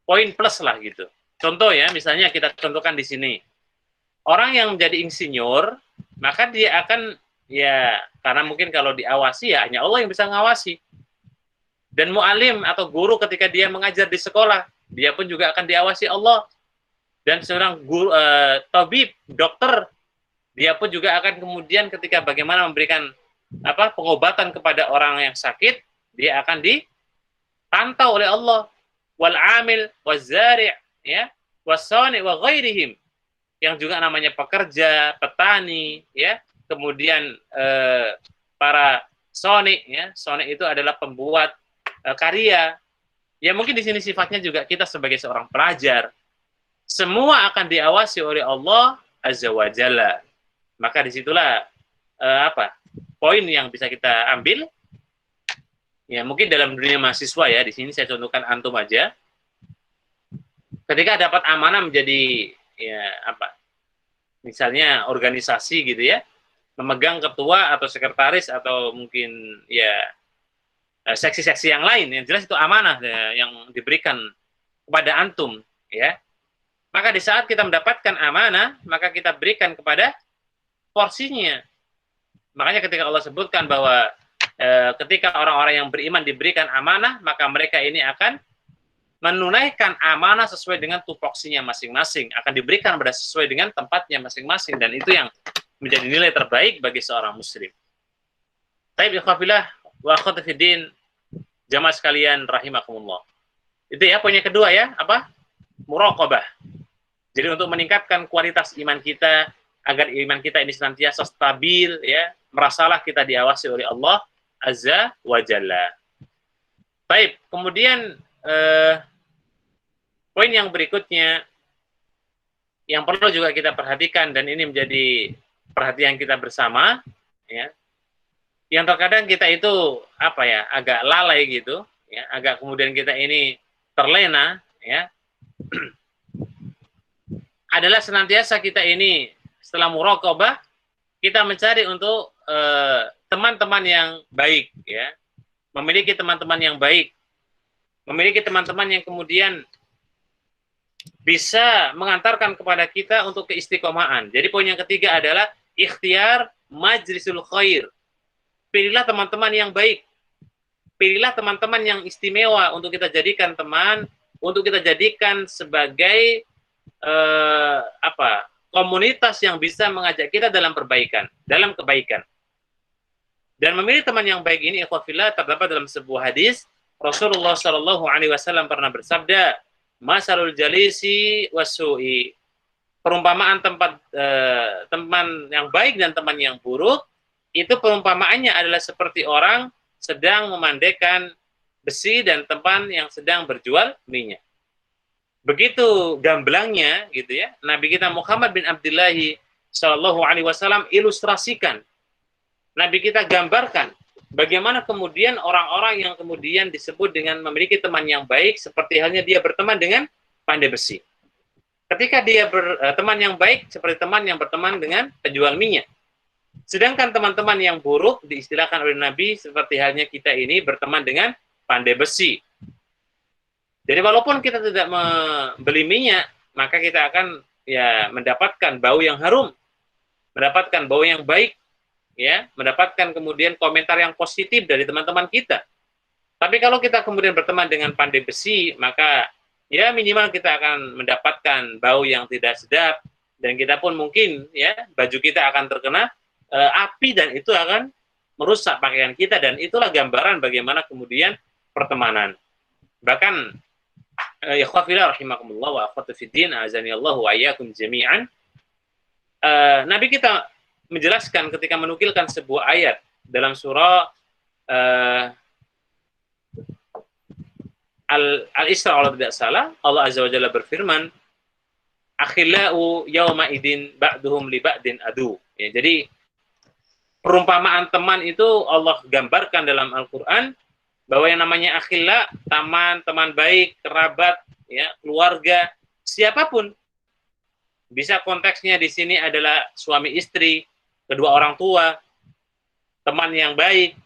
poin plus lah gitu. Contoh ya, misalnya kita contohkan di sini. Orang yang menjadi insinyur, maka dia akan, ya, karena mungkin kalau diawasi ya hanya Allah yang bisa mengawasi. Dan mu'alim atau guru ketika dia mengajar di sekolah, dia pun juga akan diawasi Allah. Dan seorang guru, tabib, dokter, dia pun juga akan kemudian ketika bagaimana memberikan pengobatan kepada orang yang sakit, dia akan dipantau oleh Allah. Wal amil wazari', ya, wasani wa ghairihim, yang juga namanya pekerja, petani, ya, kemudian para soni, ya, soni itu adalah pembuat karya. Ya mungkin di sini sifatnya juga kita sebagai seorang pelajar, semua akan diawasi oleh Allah Azza wa Jalla. Maka disitulah poin yang bisa kita ambil. Ya mungkin dalam dunia mahasiswa ya, di sini saya contohkan antum aja. Ketika dapat amanah menjadi misalnya organisasi gitu ya, memegang ketua atau sekretaris atau mungkin ya seksi-seksi yang lain, yang jelas itu amanah ya, yang diberikan kepada antum, ya. Maka di saat kita mendapatkan amanah, maka kita berikan kepada porsinya. Makanya ketika Allah sebutkan bahwa ketika orang-orang yang beriman diberikan amanah, maka mereka ini akan menunaikan amanah sesuai dengan tupoksinya masing-masing, akan diberikan sesuai dengan tempatnya masing-masing, dan itu yang menjadi nilai terbaik bagi seorang muslim. Taib ikhwafillah wa akhwati fiddin, jamaah sekalian rahimakumullah. Itu ya poinnya kedua ya, muraqabah. Jadi untuk meningkatkan kualitas iman kita, agar iman kita ini senantiasa stabil, ya, merasalah kita diawasi oleh Allah Azza wa Jalla. Baik, kemudian poin yang berikutnya yang perlu juga kita perhatikan, dan ini menjadi perhatian kita bersama, ya. Yang terkadang kita itu agak lalai gitu, ya, agak kemudian kita ini terlena, ya. Adalah senantiasa kita ini setelah muraqabah, kita mencari untuk teman-teman yang baik, ya. Memiliki teman-teman yang baik. Memiliki teman-teman yang kemudian bisa mengantarkan kepada kita untuk keistiqomahan. Jadi poin yang ketiga adalah ikhtiar majlisul khair. Pilihlah teman-teman yang baik. Pilihlah teman-teman yang istimewa untuk kita jadikan teman, untuk kita jadikan sebagai komunitas yang bisa mengajak kita dalam perbaikan, dalam kebaikan. Dan memilih teman yang baik ini, ikhwafillah, terdapat dalam sebuah hadis, Rasulullah Shallallahu Alaihi Wasallam pernah bersabda, "Masalul jalisi wasu'i, perumpamaan teman yang baik dan teman yang buruk, itu perumpamaannya adalah seperti orang sedang memandaikan besi dan teman yang sedang berjual minyak. Begitu gamblangnya gitu ya, Nabi kita Muhammad bin Abdullah Shallallahu Alaihi Wasallam ilustrasikan, Nabi kita gambarkan bagaimana kemudian orang-orang yang kemudian disebut dengan memiliki teman yang baik seperti halnya dia berteman dengan pandai besi. Ketika dia berteman yang baik seperti teman yang berteman dengan penjual minyak. Sedangkan teman-teman yang buruk diistilahkan oleh Nabi seperti halnya kita ini berteman dengan pandai besi. Jadi walaupun kita tidak membeli minyak, maka kita akan ya mendapatkan bau yang harum, mendapatkan bau yang baik, ya, mendapatkan kemudian komentar yang positif dari teman-teman kita. Tapi kalau kita kemudian berteman dengan pandai besi, maka ya minimal kita akan mendapatkan bau yang tidak sedap, dan kita pun mungkin ya baju kita akan terkena api dan itu akan merusak pakaian kita, dan itulah gambaran bagaimana kemudian pertemanan. Bahkan ikhwafillah rahimakumullah wa akhwatu fiddin azanillahu wa iyyakum jami'an, Nabi kita menjelaskan ketika menukilkan sebuah ayat dalam surah Al-Isra kalau tidak salah, Allah Azza wa Jalla berfirman, akhillau yawma idin ba'duhum li ba'din adu. Ya, jadi perumpamaan teman itu Allah gambarkan dalam Al-Qur'an bahwa yang namanya akhilla, teman baik, kerabat, ya, keluarga, siapapun. Bisa konteksnya di sini adalah suami istri, kedua orang tua, teman yang baik.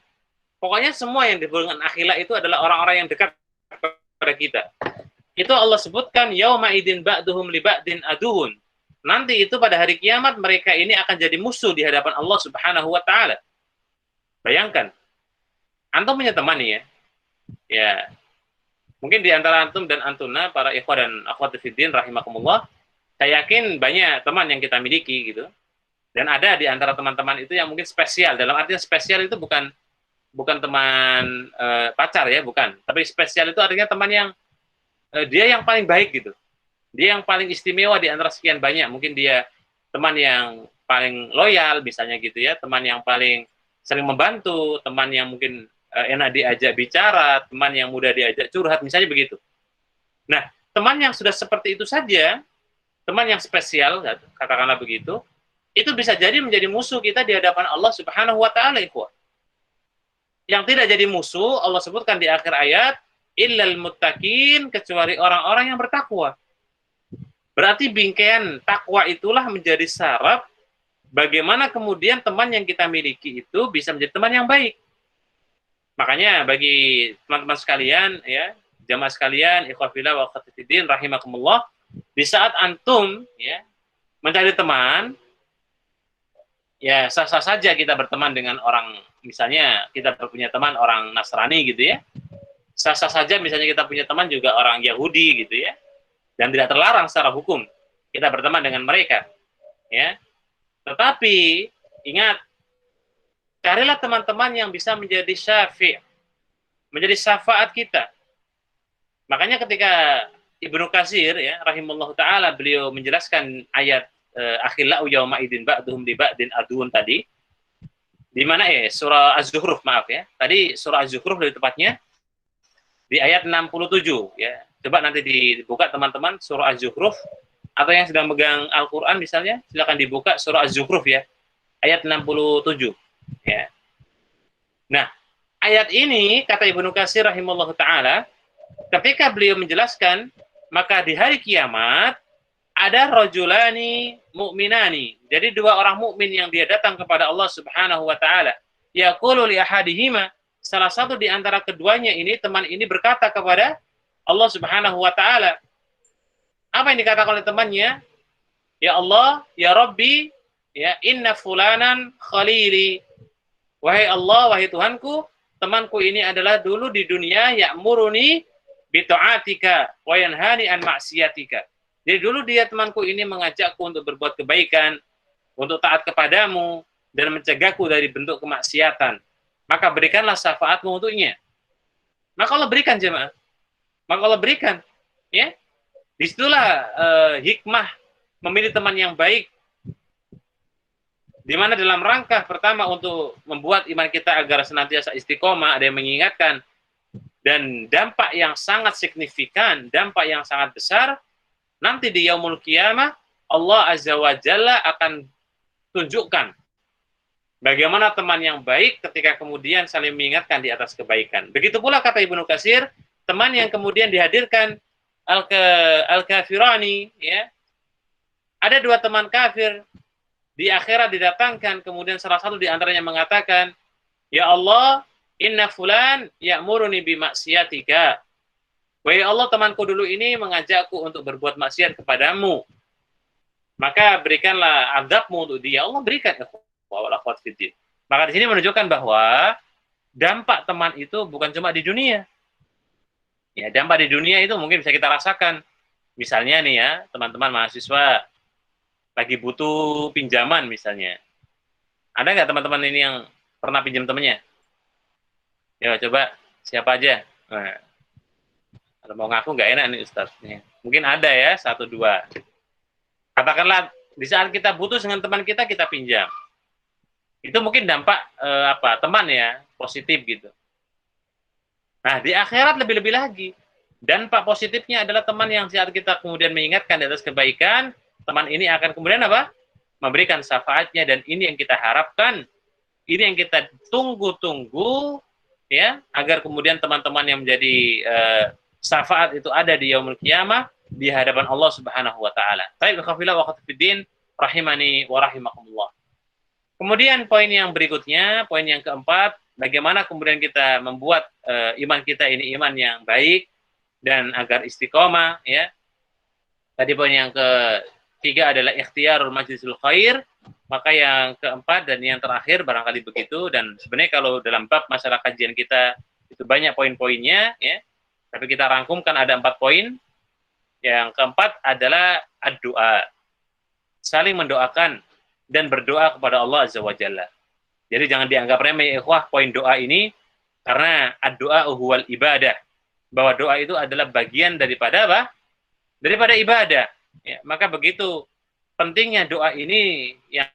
Pokoknya semua yang disebut dengan akhilla itu adalah orang-orang yang dekat kepada kita. Itu Allah sebutkan yauma idin ba'duhum li ba'din aduun. Nanti itu pada hari kiamat mereka ini akan jadi musuh di hadapan Allah Subhanahu wa taala. Bayangkan. Antum punya teman nih ya. Ya. Mungkin di antara antum dan antuna para ikhwah dan akhwat fiddin rahimakumullah, saya yakin banyak teman yang kita miliki gitu. Dan ada di antara teman-teman itu yang mungkin spesial. Dalam artinya spesial itu bukan teman pacar ya, bukan. Tapi spesial itu artinya teman yang dia yang paling baik gitu. Dia yang paling istimewa di antara sekian banyak. Mungkin dia teman yang paling loyal misalnya gitu ya, teman yang paling sering membantu, teman yang mungkin enak diajak bicara, teman yang mudah diajak curhat, misalnya begitu. Nah, teman yang sudah seperti itu saja, teman yang spesial, katakanlah begitu, itu bisa jadi menjadi musuh kita di hadapan Allah Subhanahu wa taala, ikhwah. Yang tidak jadi musuh, Allah sebutkan di akhir ayat, illal muttaqin, kecuali orang-orang yang bertakwa. Berarti bingkaian takwa itulah menjadi syarat bagaimana kemudian teman yang kita miliki itu bisa menjadi teman yang baik. Makanya bagi teman-teman sekalian, ya, jamaah sekalian, ikhwafillah wa akhwatifiddin rahimakumullah, di saat antum ya mencari teman, ya sah-sah saja kita berteman dengan orang, misalnya kita punya teman orang Nasrani gitu ya. Sah-sah saja misalnya kita punya teman juga orang Yahudi gitu ya. Dan tidak terlarang secara hukum kita berteman dengan mereka. Ya. Tetapi ingat, carilah teman-teman yang bisa menjadi syafi', menjadi syafaat kita. Makanya ketika Ibnu Katsir ya rahimallahu taala beliau menjelaskan ayat akhillau yauma idin ba'duhum li ba'din adun tadi, di mana ya surah Az-Zukhruf, maaf ya. Tadi surah Az-Zukhruf lebih tepatnya di ayat 67 ya. Coba nanti dibuka teman-teman surah Az-Zukhruf, atau yang sedang megang Al-Qur'an misalnya silakan dibuka surah Az-Zukhruf ya. Ayat 67 ya. Nah, ayat ini kata Ibnu Katsir rahimallahu taala, ketika beliau menjelaskan, maka di hari kiamat ada rajulani mu'minani. Jadi dua orang mukmin yang dia datang kepada Allah Subhanahu wa taala. Yaqulu li ahadihima, salah satu di antara keduanya ini, teman ini berkata kepada Allah Subhanahu wa taala. Apa yang dikatakan oleh temannya? Ya Allah, ya Rabbi, ya inna fulanan khalili. Wahai Allah, wahai Tuhanku, temanku ini adalah dulu di dunia ya'muruni bi ta'atika wa yanhani an maksiatika. Jadi dulu dia temanku ini mengajakku untuk berbuat kebaikan, untuk taat kepadamu, dan mencegahku dari bentuk kemaksiatan. Maka berikanlah syafaatmu untuknya. Maka Allah berikan, jemaah. Maka Allah berikan. Ya. Disitulah hikmah memilih teman yang baik, di mana dalam rangka pertama untuk membuat iman kita agar senantiasa istiqomah, ada yang mengingatkan, dan dampak yang sangat signifikan, dampak yang sangat besar, nanti di yaumul qiyamah, Allah Azza wa Jalla akan tunjukkan bagaimana teman yang baik ketika kemudian saling mengingatkan di atas kebaikan. Begitu pula kata Ibnu Katsir, teman yang kemudian dihadirkan al-kafirani, ya. Ada dua teman kafir di akhirat didatangkan, kemudian salah satu di antaranya mengatakan, "Ya Allah, inna fulan ya'muruni bimaksiatika." Wahai Allah, temanku dulu ini mengajakku untuk berbuat maksiat kepadamu. Maka berikanlah azabmu untuk dia. Allah berikan. Maka di sini menunjukkan bahwa dampak teman itu bukan cuma di dunia. Ya, dampak di dunia itu mungkin bisa kita rasakan. Misalnya nih ya, teman-teman mahasiswa lagi butuh pinjaman misalnya. Ada nggak teman-teman ini yang pernah pinjam temannya? Ya, coba siapa aja? Nah, kalau mau ngaku nggak enak nih Ustaz. Mungkin ada ya, 1-2. Katakanlah di saat kita butuh dengan teman kita, kita pinjam. Itu mungkin dampak teman ya, positif gitu. Nah, di akhirat lebih-lebih lagi. Dampak positifnya adalah teman yang saat kita kemudian mengingatkan di atas kebaikan, teman ini akan kemudian apa? Memberikan syafaatnya, dan ini yang kita harapkan, ini yang kita tunggu-tunggu, ya, agar kemudian teman-teman yang menjadi syafaat itu ada di yaumul qiyamah di hadapan Allah Subhanahu wa taala. Baik, khafila wa khatibuddin rahimani wa rahimakumullah. Kemudian poin yang berikutnya, poin yang keempat, bagaimana kemudian kita membuat iman kita ini iman yang baik dan agar istiqomah, ya. Tadi poin yang ketiga adalah ikhtiarul majlisul khair, maka yang keempat dan yang terakhir barangkali begitu, dan sebenarnya kalau dalam bab masalah kajian kita itu banyak poin-poinnya, ya. Tapi kita rangkumkan ada 4 poin. Yang keempat adalah ad-doa. Saling mendoakan dan berdoa kepada Allah Azza wa Jalla. Jadi jangan dianggap remeh ikhwah poin doa ini, karena ad-doa huwal ibadah. Bahwa doa itu adalah bagian daripada apa? Daripada ibadah. Ya, maka begitu pentingnya doa ini yang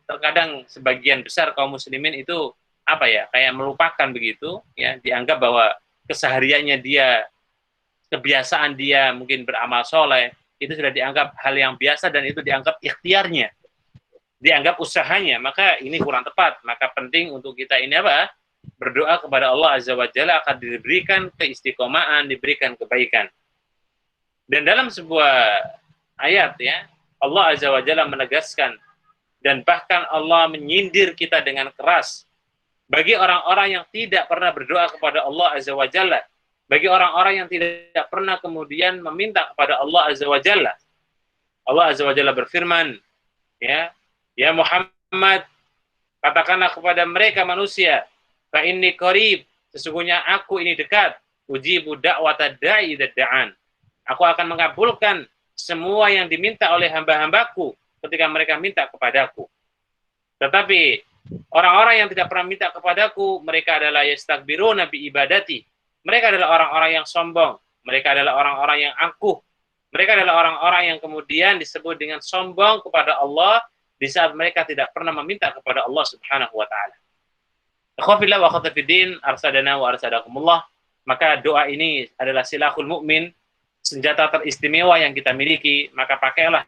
terkadang sebagian besar kaum muslimin itu apa ya, kayak melupakan begitu, ya, dianggap bahwa kesehariannya dia, kebiasaan dia mungkin beramal soleh, itu sudah dianggap hal yang biasa dan itu dianggap ikhtiarnya, dianggap usahanya, maka ini kurang tepat. Maka penting untuk kita ini apa? Berdoa kepada Allah Azza wa Jalla akan diberikan keistiqomahan, diberikan kebaikan. Dan dalam sebuah ayat, ya, Allah Azza wa Jalla menegaskan dan bahkan Allah menyindir kita dengan keras bagi orang-orang yang tidak pernah berdoa kepada Allah Azza wa Jalla, bagi orang-orang yang tidak pernah kemudian meminta kepada Allah Azza wa Jalla. Allah Azza wa Jalla berfirman, ya, ya Muhammad, katakanlah kepada mereka manusia, fa inni qarib, sesungguhnya aku ini dekat, ujibu da'wata da'i da'an. Aku akan mengabulkan semua yang diminta oleh hamba-hambaku ketika mereka minta kepadaku. Tetapi orang-orang yang tidak pernah minta kepadaku, mereka adalah yastakbiruna bi ibadati. Mereka adalah orang-orang yang sombong. Mereka adalah orang-orang yang angkuh. Mereka adalah orang-orang yang kemudian disebut dengan sombong kepada Allah di saat mereka tidak pernah meminta kepada Allah Subhanahu wa taala. Akhwafillah wa akhwatifiddin, arsadana wa arsadakumullah. Maka doa ini adalah silahul mukmin, senjata teristimewa yang kita miliki, maka pakailah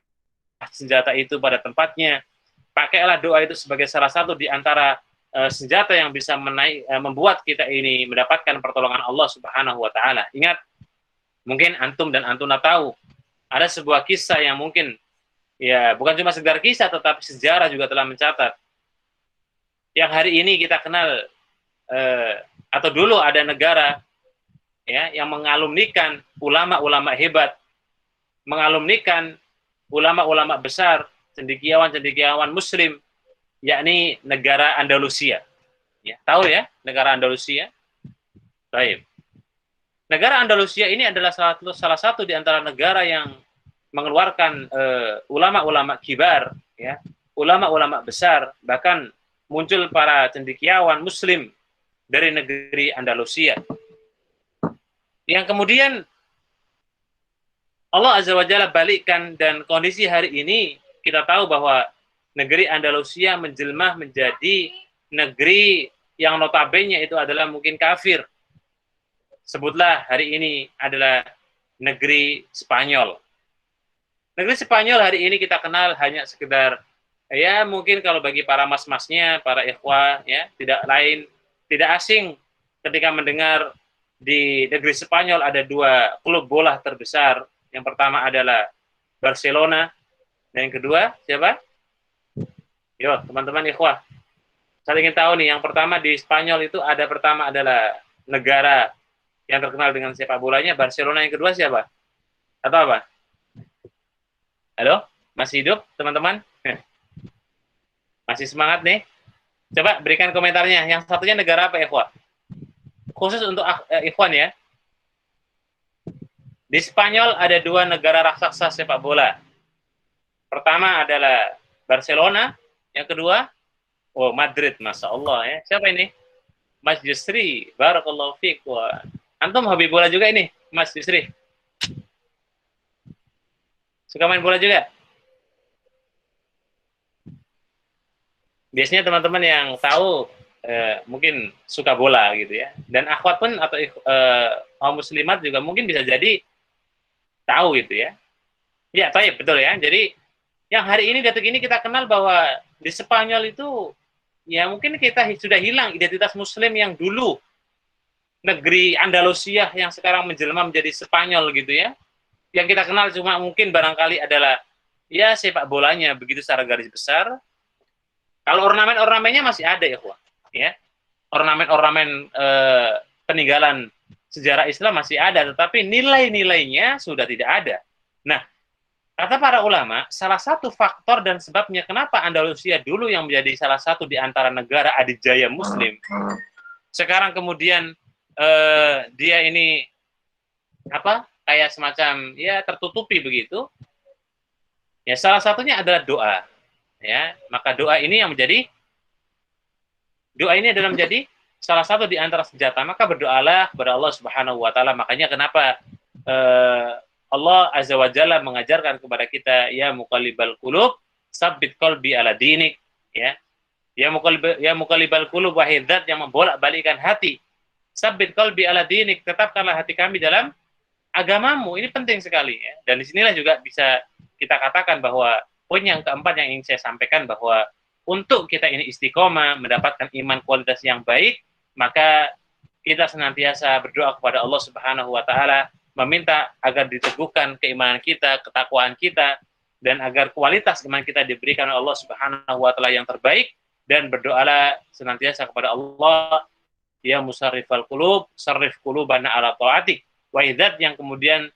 senjata itu pada tempatnya. Pakailah doa itu sebagai salah satu di antara senjata yang bisa membuat kita ini mendapatkan pertolongan Allah Subhanahu wa taala. Ingat, mungkin antum dan antuna tahu ada sebuah kisah yang mungkin ya bukan cuma sekedar kisah, tetapi sejarah juga telah mencatat. Yang hari ini kita kenal atau dulu ada negara, ya, yang mengalumnikan ulama-ulama hebat, mengalumnikan ulama-ulama besar, cendekiawan-cendekiawan muslim, yakni negara Andalusia. Ya, tahu ya, negara Andalusia? Baik. Negara Andalusia ini adalah salah satu di antara negara yang mengeluarkan ulama-ulama kibar, ya, ulama-ulama besar, bahkan muncul para cendekiawan muslim dari negeri Andalusia. Yang kemudian Allah Azza wa Jalla balikkan, dan kondisi hari ini kita tahu bahwa negeri Andalusia menjelma menjadi negeri yang notabene itu adalah mungkin kafir. Sebutlah hari ini adalah negeri Spanyol. Negeri Spanyol hari ini kita kenal hanya sekedar, ya mungkin kalau bagi para mas-masnya, para ikhwah, ya tidak asing ketika mendengar di negeri Spanyol ada dua klub bola terbesar. Yang pertama adalah Barcelona, dan yang kedua siapa? Yo, teman-teman ikhwah. Saya ingin tahu nih, yang pertama di Spanyol itu pertama adalah negara yang terkenal dengan sepak bolanya Barcelona, yang kedua siapa? Atau apa? Halo? Masih hidup, teman-teman? Masih semangat nih? Coba berikan komentarnya. Yang satunya negara apa, ikhwah? Khusus untuk ikhwan ya. Di Spanyol ada dua negara raksasa sepak bola. Pertama adalah Barcelona, yang kedua, Madrid, Masya Allah ya. Siapa ini? Mas Yusri, barakallahu fiik. Antum hobi bola juga ini, Mas Yusri? Suka main bola juga? Biasanya teman-teman yang tahu mungkin suka bola gitu ya. Dan akhwat pun atau kaum muslimat juga mungkin bisa jadi tahu gitu ya. Ya, baik, betul ya. Jadi yang hari ini, detik ini kita kenal bahwa di Spanyol itu ya mungkin kita sudah hilang identitas muslim yang dulu. Negeri Andalusia yang sekarang menjelma menjadi Spanyol gitu ya. Yang kita kenal cuma mungkin barangkali adalah ya sepak bolanya begitu secara garis besar. Kalau ornamen-ornamennya masih ada ya. Ornamen-ornamen peninggalan sejarah Islam masih ada, tetapi nilai-nilainya sudah tidak ada. Nah, kata para ulama, salah satu faktor dan sebabnya kenapa Andalusia dulu yang menjadi salah satu di antara negara adijaya Muslim, sekarang kemudian dia ini kayak semacam ya tertutupi begitu. Ya salah satunya adalah doa. Ya, maka doa ini adalah menjadi salah satu di antara senjata. Maka berdoalah kepada Allah Subhanahu wa taala. Makanya kenapa Allah Azza wa Jalla mengajarkan kepada kita, ya muqallibal qulub, tsabbit qalbi ala dinik, ya. Ya muqallibal qulub, wahai zat yang membolak-balikkan hati. Tsabbit qalbi ala dinik, tetapkanlah hati kami dalam agamamu. Ini penting sekali ya. Dan disinilah juga bisa kita katakan bahwa poin yang keempat yang ingin saya sampaikan, bahwa untuk kita ini istiqomah mendapatkan iman kualitas yang baik, maka kita senantiasa berdoa kepada Allah Subhanahu wa taala, meminta agar diteguhkan keimanan kita, ketakwaan kita, dan agar kualitas iman kita diberikan oleh Allah Subhanahu wa taala yang terbaik. Dan berdoalah senantiasa kepada Allah, ya musarrifal qulub, sarrif qulubana ala ta'atik. Waidat yang kemudian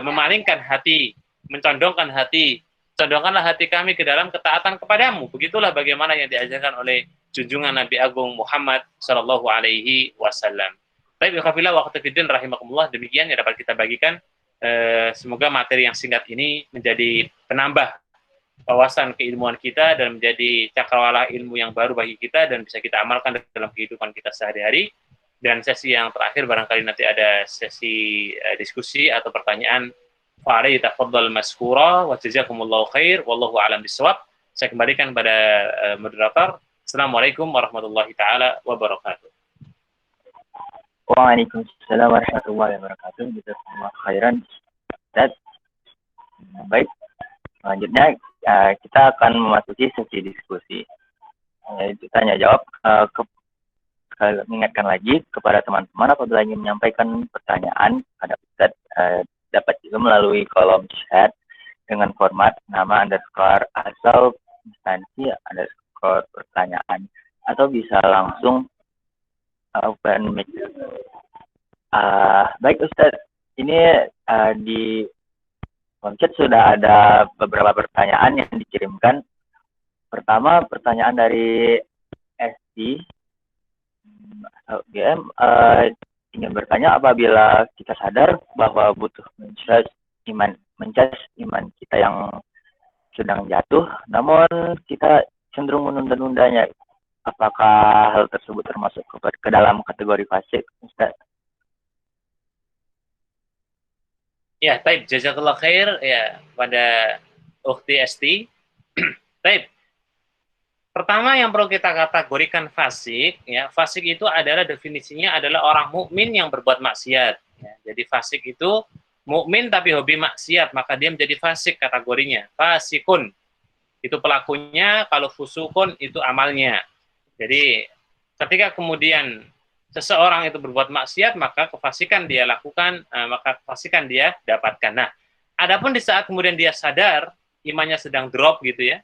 memalingkan hati, mencondongkan hati, condongkanlah hati kami ke dalam ketaatan kepadamu. Begitulah bagaimana yang diajarkan oleh junjungan Nabi Agung Muhammad Sallallahu Alaihi Wasallam. Baik, ikhwafillah wa akhwatifiddin rahimakumullah, demikian yang dapat kita bagikan. Semoga materi yang singkat ini menjadi penambah wawasan keilmuan kita dan menjadi cakrawala ilmu yang baru bagi kita dan bisa kita amalkan dalam kehidupan kita sehari-hari. Dan sesi yang terakhir barangkali nanti ada sesi diskusi atau pertanyaan. Fa'alaihi tafadhal maskura wa jazakumullahu khair wallahu a'lam bishawab. Saya kembalikan pada moderator. Assalamualaikum warahmatullahi taala wabarakatuh. Waalaikumsalam warahmatullahi wabarakatuh. Jazakumullahu khairan. Baik, selanjutnya kita akan memasuki sesi diskusi. Yaitu tanya jawab. Mengingatkan lagi kepada teman-teman apabila ingin menyampaikan pertanyaan pada Ustaz, dapat juga melalui kolom chat dengan format nama underscore asal instansi underscore pertanyaan, atau bisa langsung open mic. Baik Ustaz, ini di kolom chat sudah ada beberapa pertanyaan yang dikirimkan. Pertama, pertanyaan dari ST GM ingin bertanya, apabila kita sadar bahwa butuh mencas iman kita yang sedang jatuh, namun kita cenderung menunda-nundanya, apakah hal tersebut termasuk ke dalam kategori fasik, Ustaz? Ya, taib, jazakallah khair ya pada Ukhti Esti. Taib. Pertama yang perlu kita kategorikan fasik, ya, fasik itu adalah definisinya adalah orang mukmin yang berbuat maksiat. Ya, jadi fasik itu mukmin tapi hobi maksiat, maka dia menjadi fasik kategorinya. Fasikun itu pelakunya, kalau fusukun itu amalnya. Jadi ketika kemudian seseorang itu berbuat maksiat, maka kefasikan dia lakukan, maka kefasikan dia dapatkan. Nah, adapun di saat kemudian dia sadar imannya sedang drop gitu ya,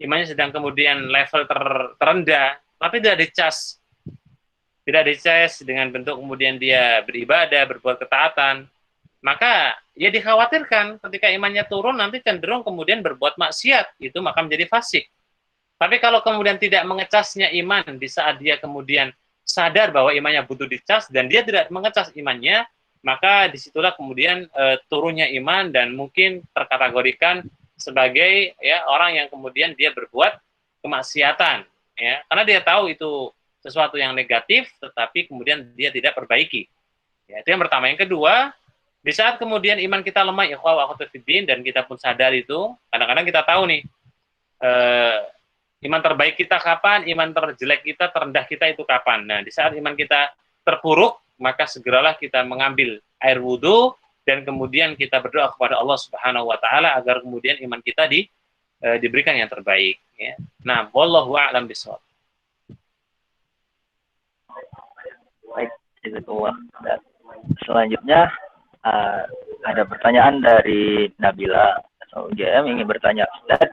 imannya sedang kemudian level terendah, tapi tidak dicas dengan bentuk kemudian dia beribadah, berbuat ketaatan, maka ya dikhawatirkan ketika imannya turun nanti cenderung kemudian berbuat maksiat, itu maka menjadi fasik. Tapi kalau kemudian tidak mengecasnya iman di saat dia kemudian sadar bahwa imannya butuh dicas dan dia tidak mengecas imannya, maka disitulah kemudian turunnya iman dan mungkin terkategorikan sebagai ya orang yang kemudian dia berbuat kemaksiatan, ya, karena dia tahu itu sesuatu yang negatif, tetapi kemudian dia tidak perbaiki. Ya, itu yang pertama. Yang kedua, di saat kemudian iman kita lemah, ikhwah wa akhwat fiddin, dan kita pun sadar itu, kadang-kadang kita tahu nih, iman terbaik kita kapan, iman terjelek kita, terendah kita itu kapan. Nah, di saat iman kita terpuruk, maka segeralah kita mengambil air wudhu dan kemudian kita berdoa kepada Allah Subhanahu wa taala agar kemudian iman kita diberikan yang terbaik, ya. Nah, wallahu a'lam bishawab. Baik, jazakallah. Dan selanjutnya ada pertanyaan dari Nabila atau UGM ingin bertanya, Ustaz,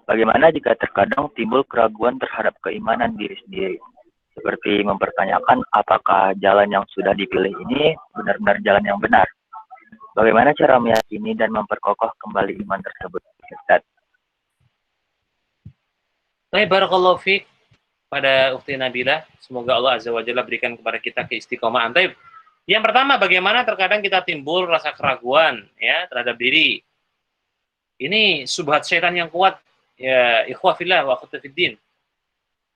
bagaimana jika terkadang timbul keraguan terhadap keimanan diri sendiri? Seperti mempertanyakan apakah jalan yang sudah dipilih ini benar-benar jalan yang benar. Bagaimana cara meyakini dan memperkokoh kembali iman tersebut, Ustaz? Baik, barakallahu fiik pada Ukhti Nabila. Semoga Allah Azza wa Jalla berikan kepada kita keistiqomahan. Yang pertama, bagaimana terkadang kita timbul rasa keraguan ya terhadap diri. Ini subhat syaitan yang kuat, ya ikhwah fillah wa akhwat fiddin.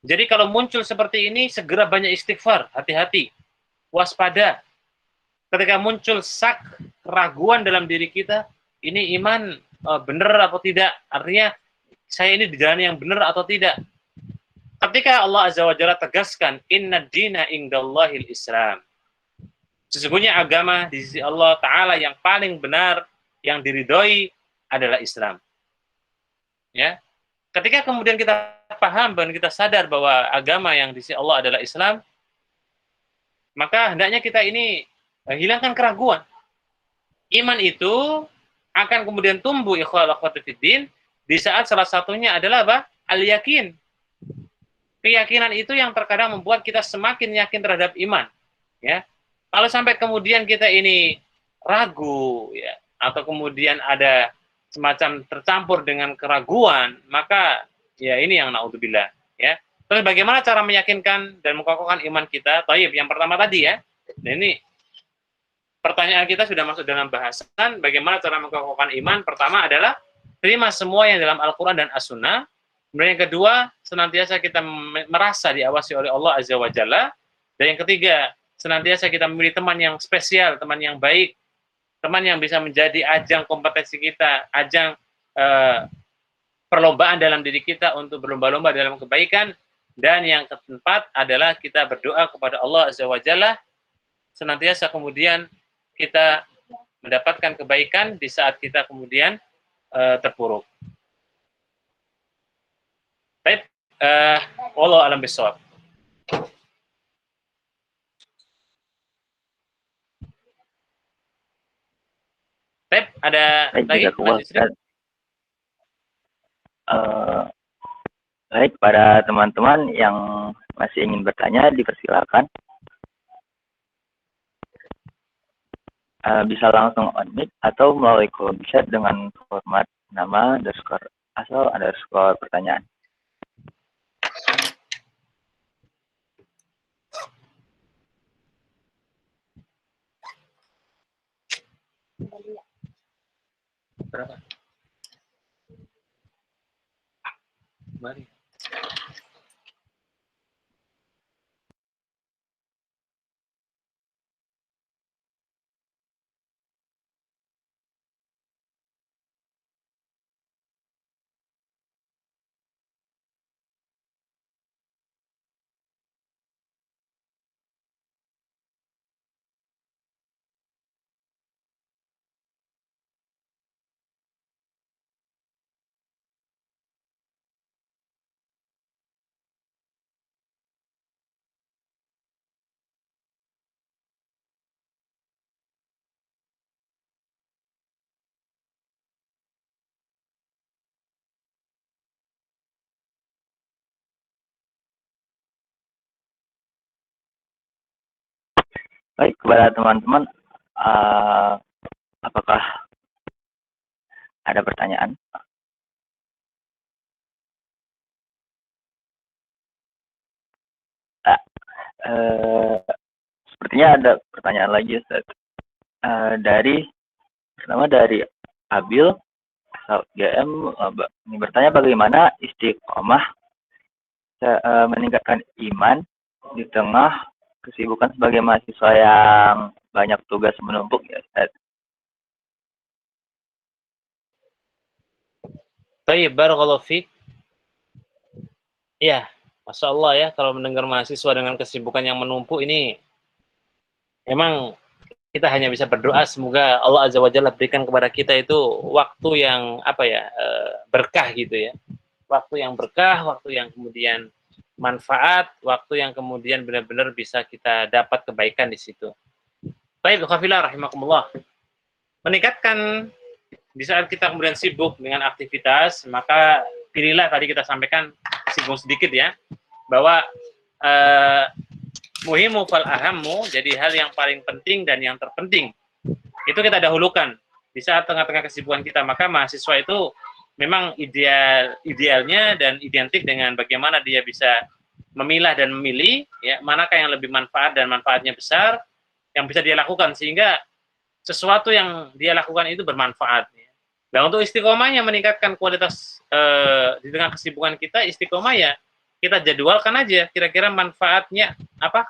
Jadi kalau muncul seperti ini, segera banyak istighfar, hati-hati, waspada. Ketika muncul keraguan dalam diri kita, ini iman benar atau tidak? Artinya, saya ini di jalan yang benar atau tidak? Ketika Allah Azza wa Jalla tegaskan, inna dina indallahil Islam. Sesungguhnya agama di sisi Allah Ta'ala yang paling benar, yang diridhoi adalah Islam. Ya, ketika kemudian kita paham dan kita sadar bahwa agama yang di sisi Allah adalah Islam, maka hendaknya kita ini hilangkan keraguan. Iman itu akan kemudian tumbuh ikhwal akhwat fiddin di saat salah satunya adalah apa? Al-yakin. Keyakinan itu yang terkadang membuat kita semakin yakin terhadap iman. Ya, kalau sampai kemudian kita ini ragu, ya, atau kemudian ada semacam tercampur dengan keraguan, maka ya ini yang naudzubillah, ya. Terus bagaimana cara meyakinkan dan mengokohkan iman kita? Thayyib, yang pertama tadi ya. Nah, ini pertanyaan kita sudah masuk dalam bahasan bagaimana cara mengokohkan iman. Pertama adalah terima semua yang dalam Al-Qur'an dan As-Sunnah. Kemudian yang kedua, senantiasa kita merasa diawasi oleh Allah Azza wa Jalla. Dan yang ketiga, senantiasa kita memilih teman yang spesial, teman yang baik, teman yang bisa menjadi ajang kompetensi kita, ajang perlombaan dalam diri kita untuk berlomba-lomba dalam kebaikan. Dan yang keempat adalah kita berdoa kepada Allah Azza wa Jalla, senantiasa kemudian kita mendapatkan kebaikan di saat kita kemudian terpuruk. Baik, wallahu a'lam bishawab. Baik, ada lagi Mas Isri? Baik, pada teman-teman yang masih ingin bertanya, dipersilakan. Bisa langsung on mic atau melalui kolom chat dengan format nama asal pertanyaan. Berapa? Mari. Baik, kepada teman-teman, apakah ada pertanyaan? Sepertinya ada pertanyaan lagi, Ustaz. Pertama dari Abil GM ini bertanya, bagaimana istiqomah meningkatkan iman di tengah kesibukan sebagai mahasiswa yang banyak tugas menumpuk, ya Ustaz. Baik, barakallahu fiik. Ya, Masya Allah ya, kalau mendengar mahasiswa dengan kesibukan yang menumpuk ini, emang kita hanya bisa berdoa semoga Allah Azza wa Jalla berikan kepada kita itu waktu yang berkah gitu ya. Waktu yang berkah, waktu yang kemudian manfaat, waktu yang kemudian benar-benar bisa kita dapat kebaikan di situ. Baik, khafilah rahimakumullah. Meningkatkan di saat kita kemudian sibuk dengan aktivitas, maka pilihlah tadi kita sampaikan singgung sedikit ya, bahwa muhimu fal ahammu, jadi hal yang paling penting dan yang terpenting itu kita dahulukan di saat tengah-tengah kesibukan kita. Maka mahasiswa itu memang idealnya dan identik dengan bagaimana dia bisa memilah dan memilih ya, manakah yang lebih manfaat dan manfaatnya besar yang bisa dia lakukan, sehingga sesuatu yang dia lakukan itu bermanfaat ya. Nah, untuk istiqomahnya meningkatkan kualitas di tengah kesibukan kita, istiqomah ya kita jadwalkan aja kira-kira manfaatnya apa,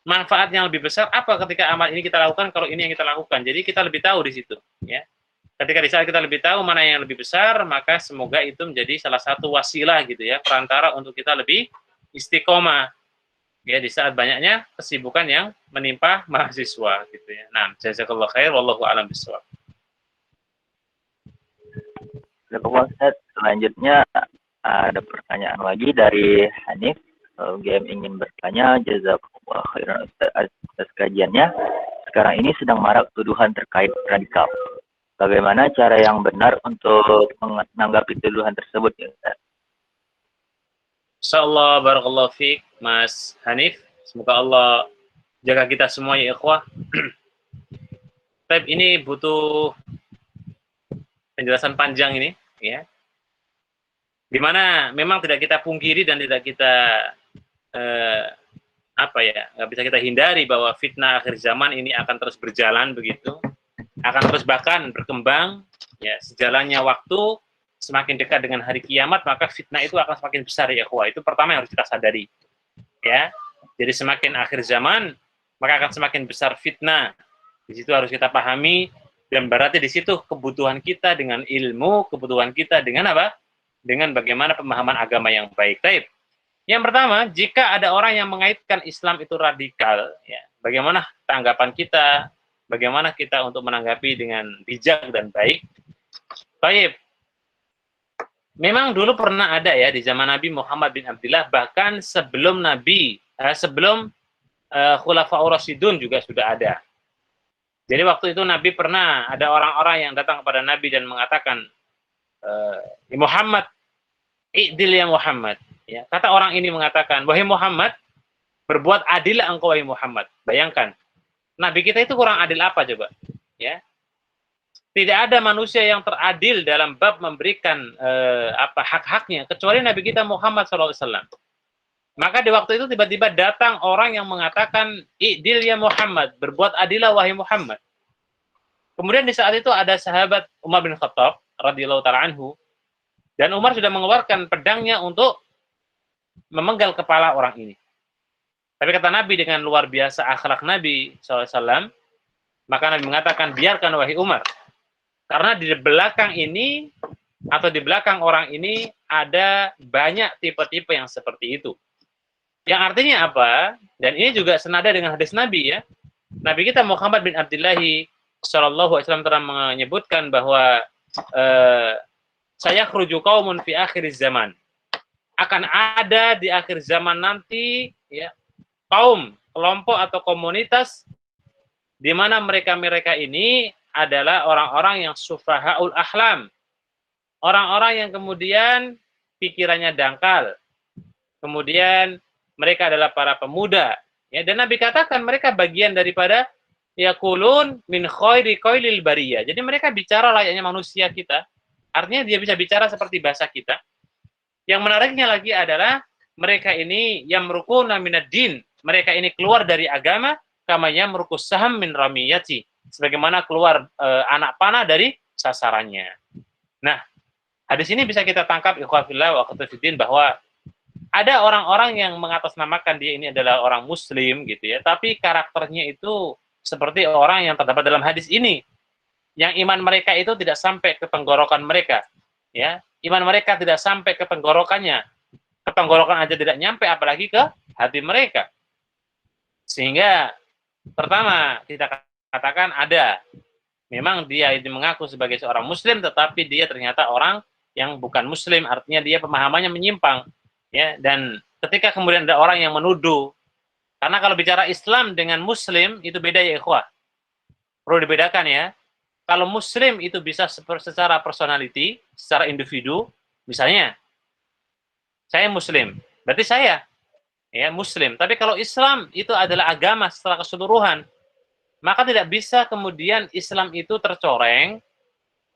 manfaat yang lebih besar apa ketika amal ini kita lakukan, kalau ini yang kita lakukan. Jadi kita lebih tahu di situ ya. Ketika di saat kita lebih tahu mana yang lebih besar, maka semoga itu menjadi salah satu wasilah gitu ya, perantara untuk kita lebih istiqomah ya di saat banyaknya kesibukan yang menimpa mahasiswa gitu ya. Nah, jazakallahu khair, wallahu a'lam bishawab. Selanjutnya ada pertanyaan lagi dari Hanif. GM ingin bertanya, jazakallahu khairan atas kajiannya. Sekarang ini sedang marak tuduhan terkait radikal. Bagaimana cara yang benar untuk menanggapi tuduhan tersebut, ya Ustaz? Insyaallah, barakallahu fiik Mas Hanif. Semoga Allah jaga kita semua ya ikhwah. Tapi ini butuh penjelasan panjang ini ya. Dimana memang tidak kita pungkiri dan tidak kita nggak bisa kita hindari bahwa fitnah akhir zaman ini akan terus berjalan begitu, akan terus bahkan berkembang ya, sejalannya waktu semakin dekat dengan hari kiamat, maka fitnah itu akan semakin besar ya ikhwah. Itu pertama yang harus kita sadari ya. Jadi semakin akhir zaman maka akan semakin besar fitnah. Di situ harus kita pahami, dan berarti di situ kebutuhan kita dengan ilmu, kebutuhan kita dengan apa? Dengan bagaimana pemahaman agama yang baik. Baik. Yang pertama, jika ada orang yang mengaitkan Islam itu radikal, ya, bagaimana tanggapan kita, bagaimana kita untuk menanggapi dengan bijak dan baik. Baik. Memang dulu pernah ada ya di zaman Nabi Muhammad bin Abdullah, bahkan sebelum Nabi, sebelum Khulafaur Rasyidun juga sudah ada. Jadi waktu itu Nabi pernah ada orang-orang yang datang kepada Nabi dan mengatakan, Muhammad, i'dil ya Muhammad. Ya, kata orang ini mengatakan, wahai Muhammad, berbuat adillah engkau wahai Muhammad. Bayangkan, Nabi kita itu kurang adil apa coba? Ya, tidak ada manusia yang teradil dalam bab memberikan hak-haknya kecuali Nabi kita Muhammad SAW. Maka di waktu itu tiba-tiba datang orang yang mengatakan, i'dil ya Muhammad, berbuat adillah wahai Muhammad. Kemudian di saat itu ada sahabat Umar bin Khattab radhiyallahu ta'ala anhu, dan Umar sudah mengeluarkan pedangnya untuk memenggal kepala orang ini. Tapi kata Nabi dengan luar biasa akhlak Nabi SAW, maka Nabi mengatakan, biarkan wahai Umar, karena di belakang ini atau di belakang orang ini ada banyak tipe-tipe yang seperti itu. Yang artinya apa? Dan ini juga senada dengan hadis Nabi ya. Nabi kita Muhammad bin Abdullah sallallahu alaihi wasallam telah menyebutkan bahwa saya khruju qaumun fi akhir zaman. Akan ada di akhir zaman nanti ya, kaum, kelompok atau komunitas di mana mereka-mereka ini adalah orang-orang yang sufahaul ahlam. Orang-orang yang kemudian pikirannya dangkal. Kemudian mereka adalah para pemuda Ya, dan Nabi katakan mereka bagian daripada yaqulun min khairi qailil bariyah. Jadi mereka bicara layaknya manusia kita. Artinya dia bisa bicara seperti bahasa kita. Yang menariknya lagi adalah mereka ini yang merukuna minad din. Mereka ini keluar dari agama kamanya merukus saham min ramiyati. Sebagaimana keluar anak panah dari sasarannya. Nah, hadis ini bisa kita tangkap ikhwafillah wa akhwatifiddin bahwa ada orang-orang yang mengatasnamakan dia ini adalah orang muslim gitu ya, tapi karakternya itu seperti orang yang terdapat dalam hadis ini. Yang iman mereka itu tidak sampai ke tenggorokan mereka, ya. Iman mereka tidak sampai ke tenggorokannya. Ke tenggorokan aja tidak nyampe apalagi ke hati mereka. Sehingga pertama kita katakan ada memang dia ini mengaku sebagai seorang muslim tetapi dia ternyata orang yang bukan muslim, artinya dia pemahamannya menyimpang. Ya, dan ketika kemudian ada orang yang menuduh, karena kalau bicara Islam dengan Muslim itu beda ya ikhwah, perlu dibedakan ya. Kalau Muslim itu bisa secara personality, secara individu, misalnya saya Muslim, berarti saya ya Muslim. Tapi kalau Islam itu adalah agama secara keseluruhan, maka tidak bisa kemudian Islam itu tercoreng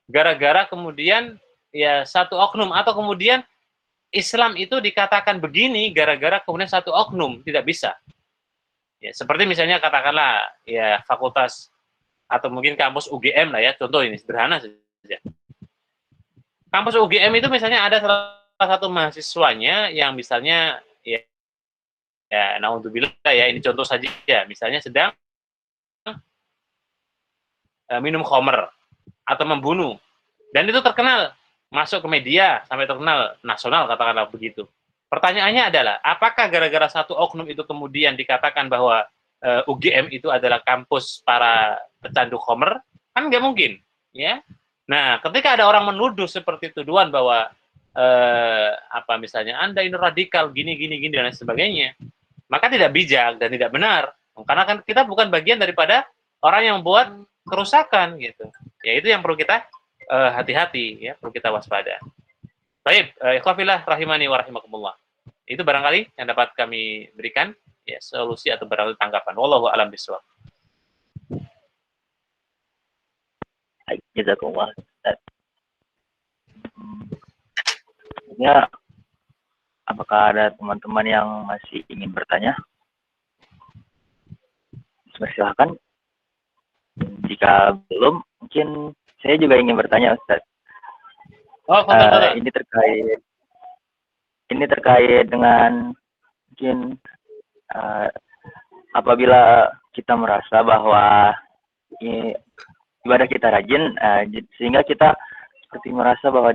gara-gara kemudian ya satu oknum atau kemudian Islam itu dikatakan begini gara-gara kemudian satu oknum, tidak bisa. Ya, seperti misalnya katakanlah ya fakultas atau mungkin kampus UGM lah ya, contoh ini sederhana saja. Kampus UGM itu misalnya ada salah satu mahasiswanya yang misalnya ya naudzubillah ya, ini contoh saja, misalnya sedang minum khamr atau membunuh dan itu terkenal masuk ke media sampai terkenal nasional katakanlah begitu. Pertanyaannya adalah apakah gara-gara satu oknum itu kemudian dikatakan bahwa UGM itu adalah kampus para pecandu khamr? Kan nggak mungkin, ya. Nah, ketika ada orang menuduh seperti tuduhan bahwa apa misalnya Anda ini radikal gini dan lain sebagainya, maka tidak bijak dan tidak benar. Karena kan kita bukan bagian daripada orang yang buat kerusakan gitu. Ya itu yang perlu kita hati-hati ya, perlu kita waspada. Baik, ikhwafillah rahimani wa rahimakumullah. Itu barangkali yang dapat kami berikan ya solusi atau barangkali tanggapan. Wallahu a'lam bishawab. Jazakumullah. Ya, apakah ada teman-teman yang masih ingin bertanya? Silakan. Jika belum, mungkin saya juga ingin bertanya, Ustaz. Oh, ini terkait dengan mungkin apabila kita merasa bahwa ibadah kita rajin, sehingga kita seperti merasa bahwa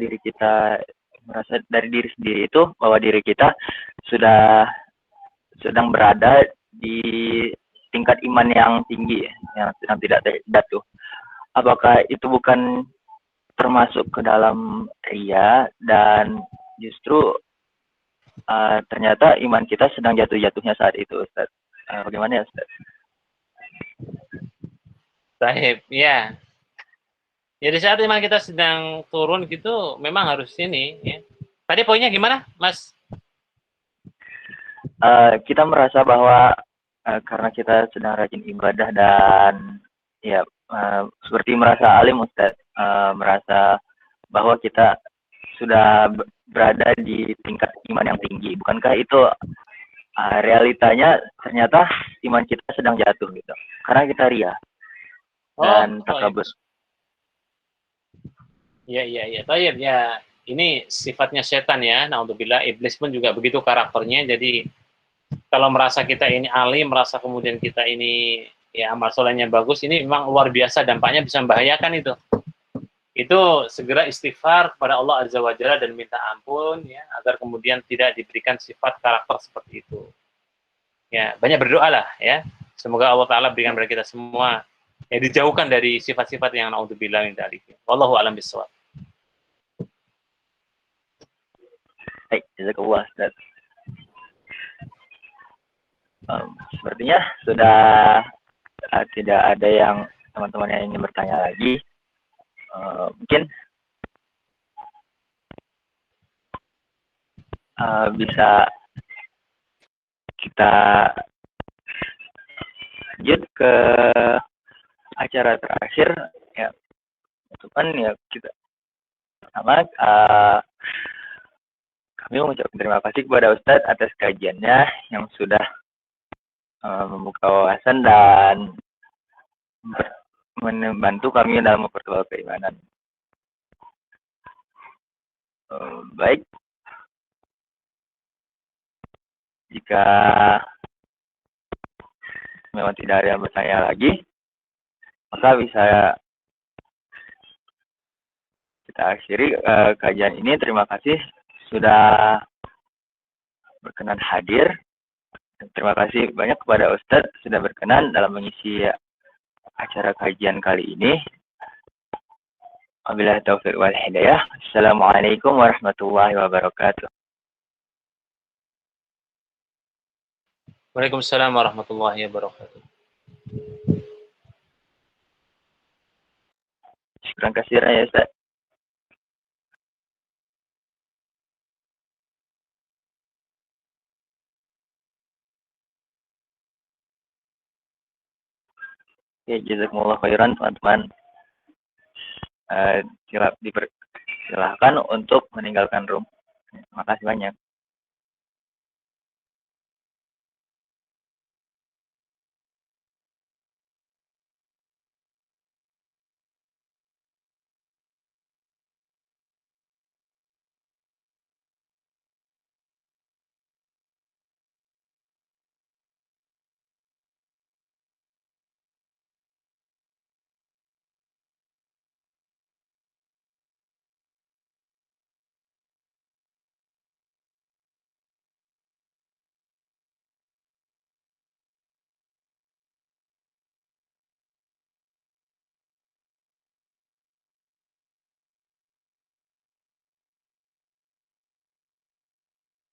merasa dari diri sendiri itu bahwa diri kita sudah sedang berada di tingkat iman yang tinggi, yang tidak jatuh. Apakah itu bukan termasuk ke dalam ria dan justru ternyata iman kita sedang jatuh-jatuhnya saat itu, Ustaz? Bagaimana ya, Ustaz? Sahib, ya. Ya di saat iman kita sedang turun gitu, memang harus ini. Ya. Tadi poinnya gimana, Mas? Kita merasa bahwa karena kita sedang rajin ibadah dan ya seperti merasa alim, Ustaz, merasa bahwa kita sudah berada di tingkat iman yang tinggi. Bukankah itu realitanya ternyata iman kita sedang jatuh gitu? Karena kita ria dan takabur. Iya. Tayyib ya. Ini sifatnya setan ya. Naudzubillah, iblis pun juga begitu karakternya. Jadi kalau merasa kita ini alim, merasa kemudian kita ini ya amal solehnya bagus, ini memang luar biasa, dampaknya bisa membahayakan itu. Itu segera istighfar kepada Allah Azza wa Jalla dan minta ampun ya, agar kemudian tidak diberikan sifat karakter seperti itu. Ya, banyak berdoa lah ya. Semoga Allah Ta'ala berikan kepada kita semua ya dijauhkan dari sifat-sifat yang naudzubillah min dzalik. Wallahu a'lam bishawab. Baik, jazakallah, Ustaz. Sepertinya sudah tidak ada yang teman-teman yang ingin bertanya lagi. Mungkin bisa kita lanjut ke acara terakhir ya, itu kan ya kita sama kami mengucapkan terima kasih kepada Ustadz atas kajiannya yang sudah membuka wawasan dan membantu kami dalam mempertebal keimanan. Baik, jika memang tidak ada yang bertanya lagi, maka bisa kita akhiri kajian ini. Terima kasih sudah berkenan hadir. Terima kasih banyak kepada Ustadz sudah berkenan dalam mengisi acara kajian kali ini. Wabillahi taufiq wal hidayah. Assalamualaikum warahmatullahi wabarakatuh. Waalaikumsalam warahmatullahi wabarakatuh. Terima kasih ya Ustaz. Ya, jazakumullah khairan teman-teman. Dipersilahkan untuk meninggalkan room. Terima kasih banyak.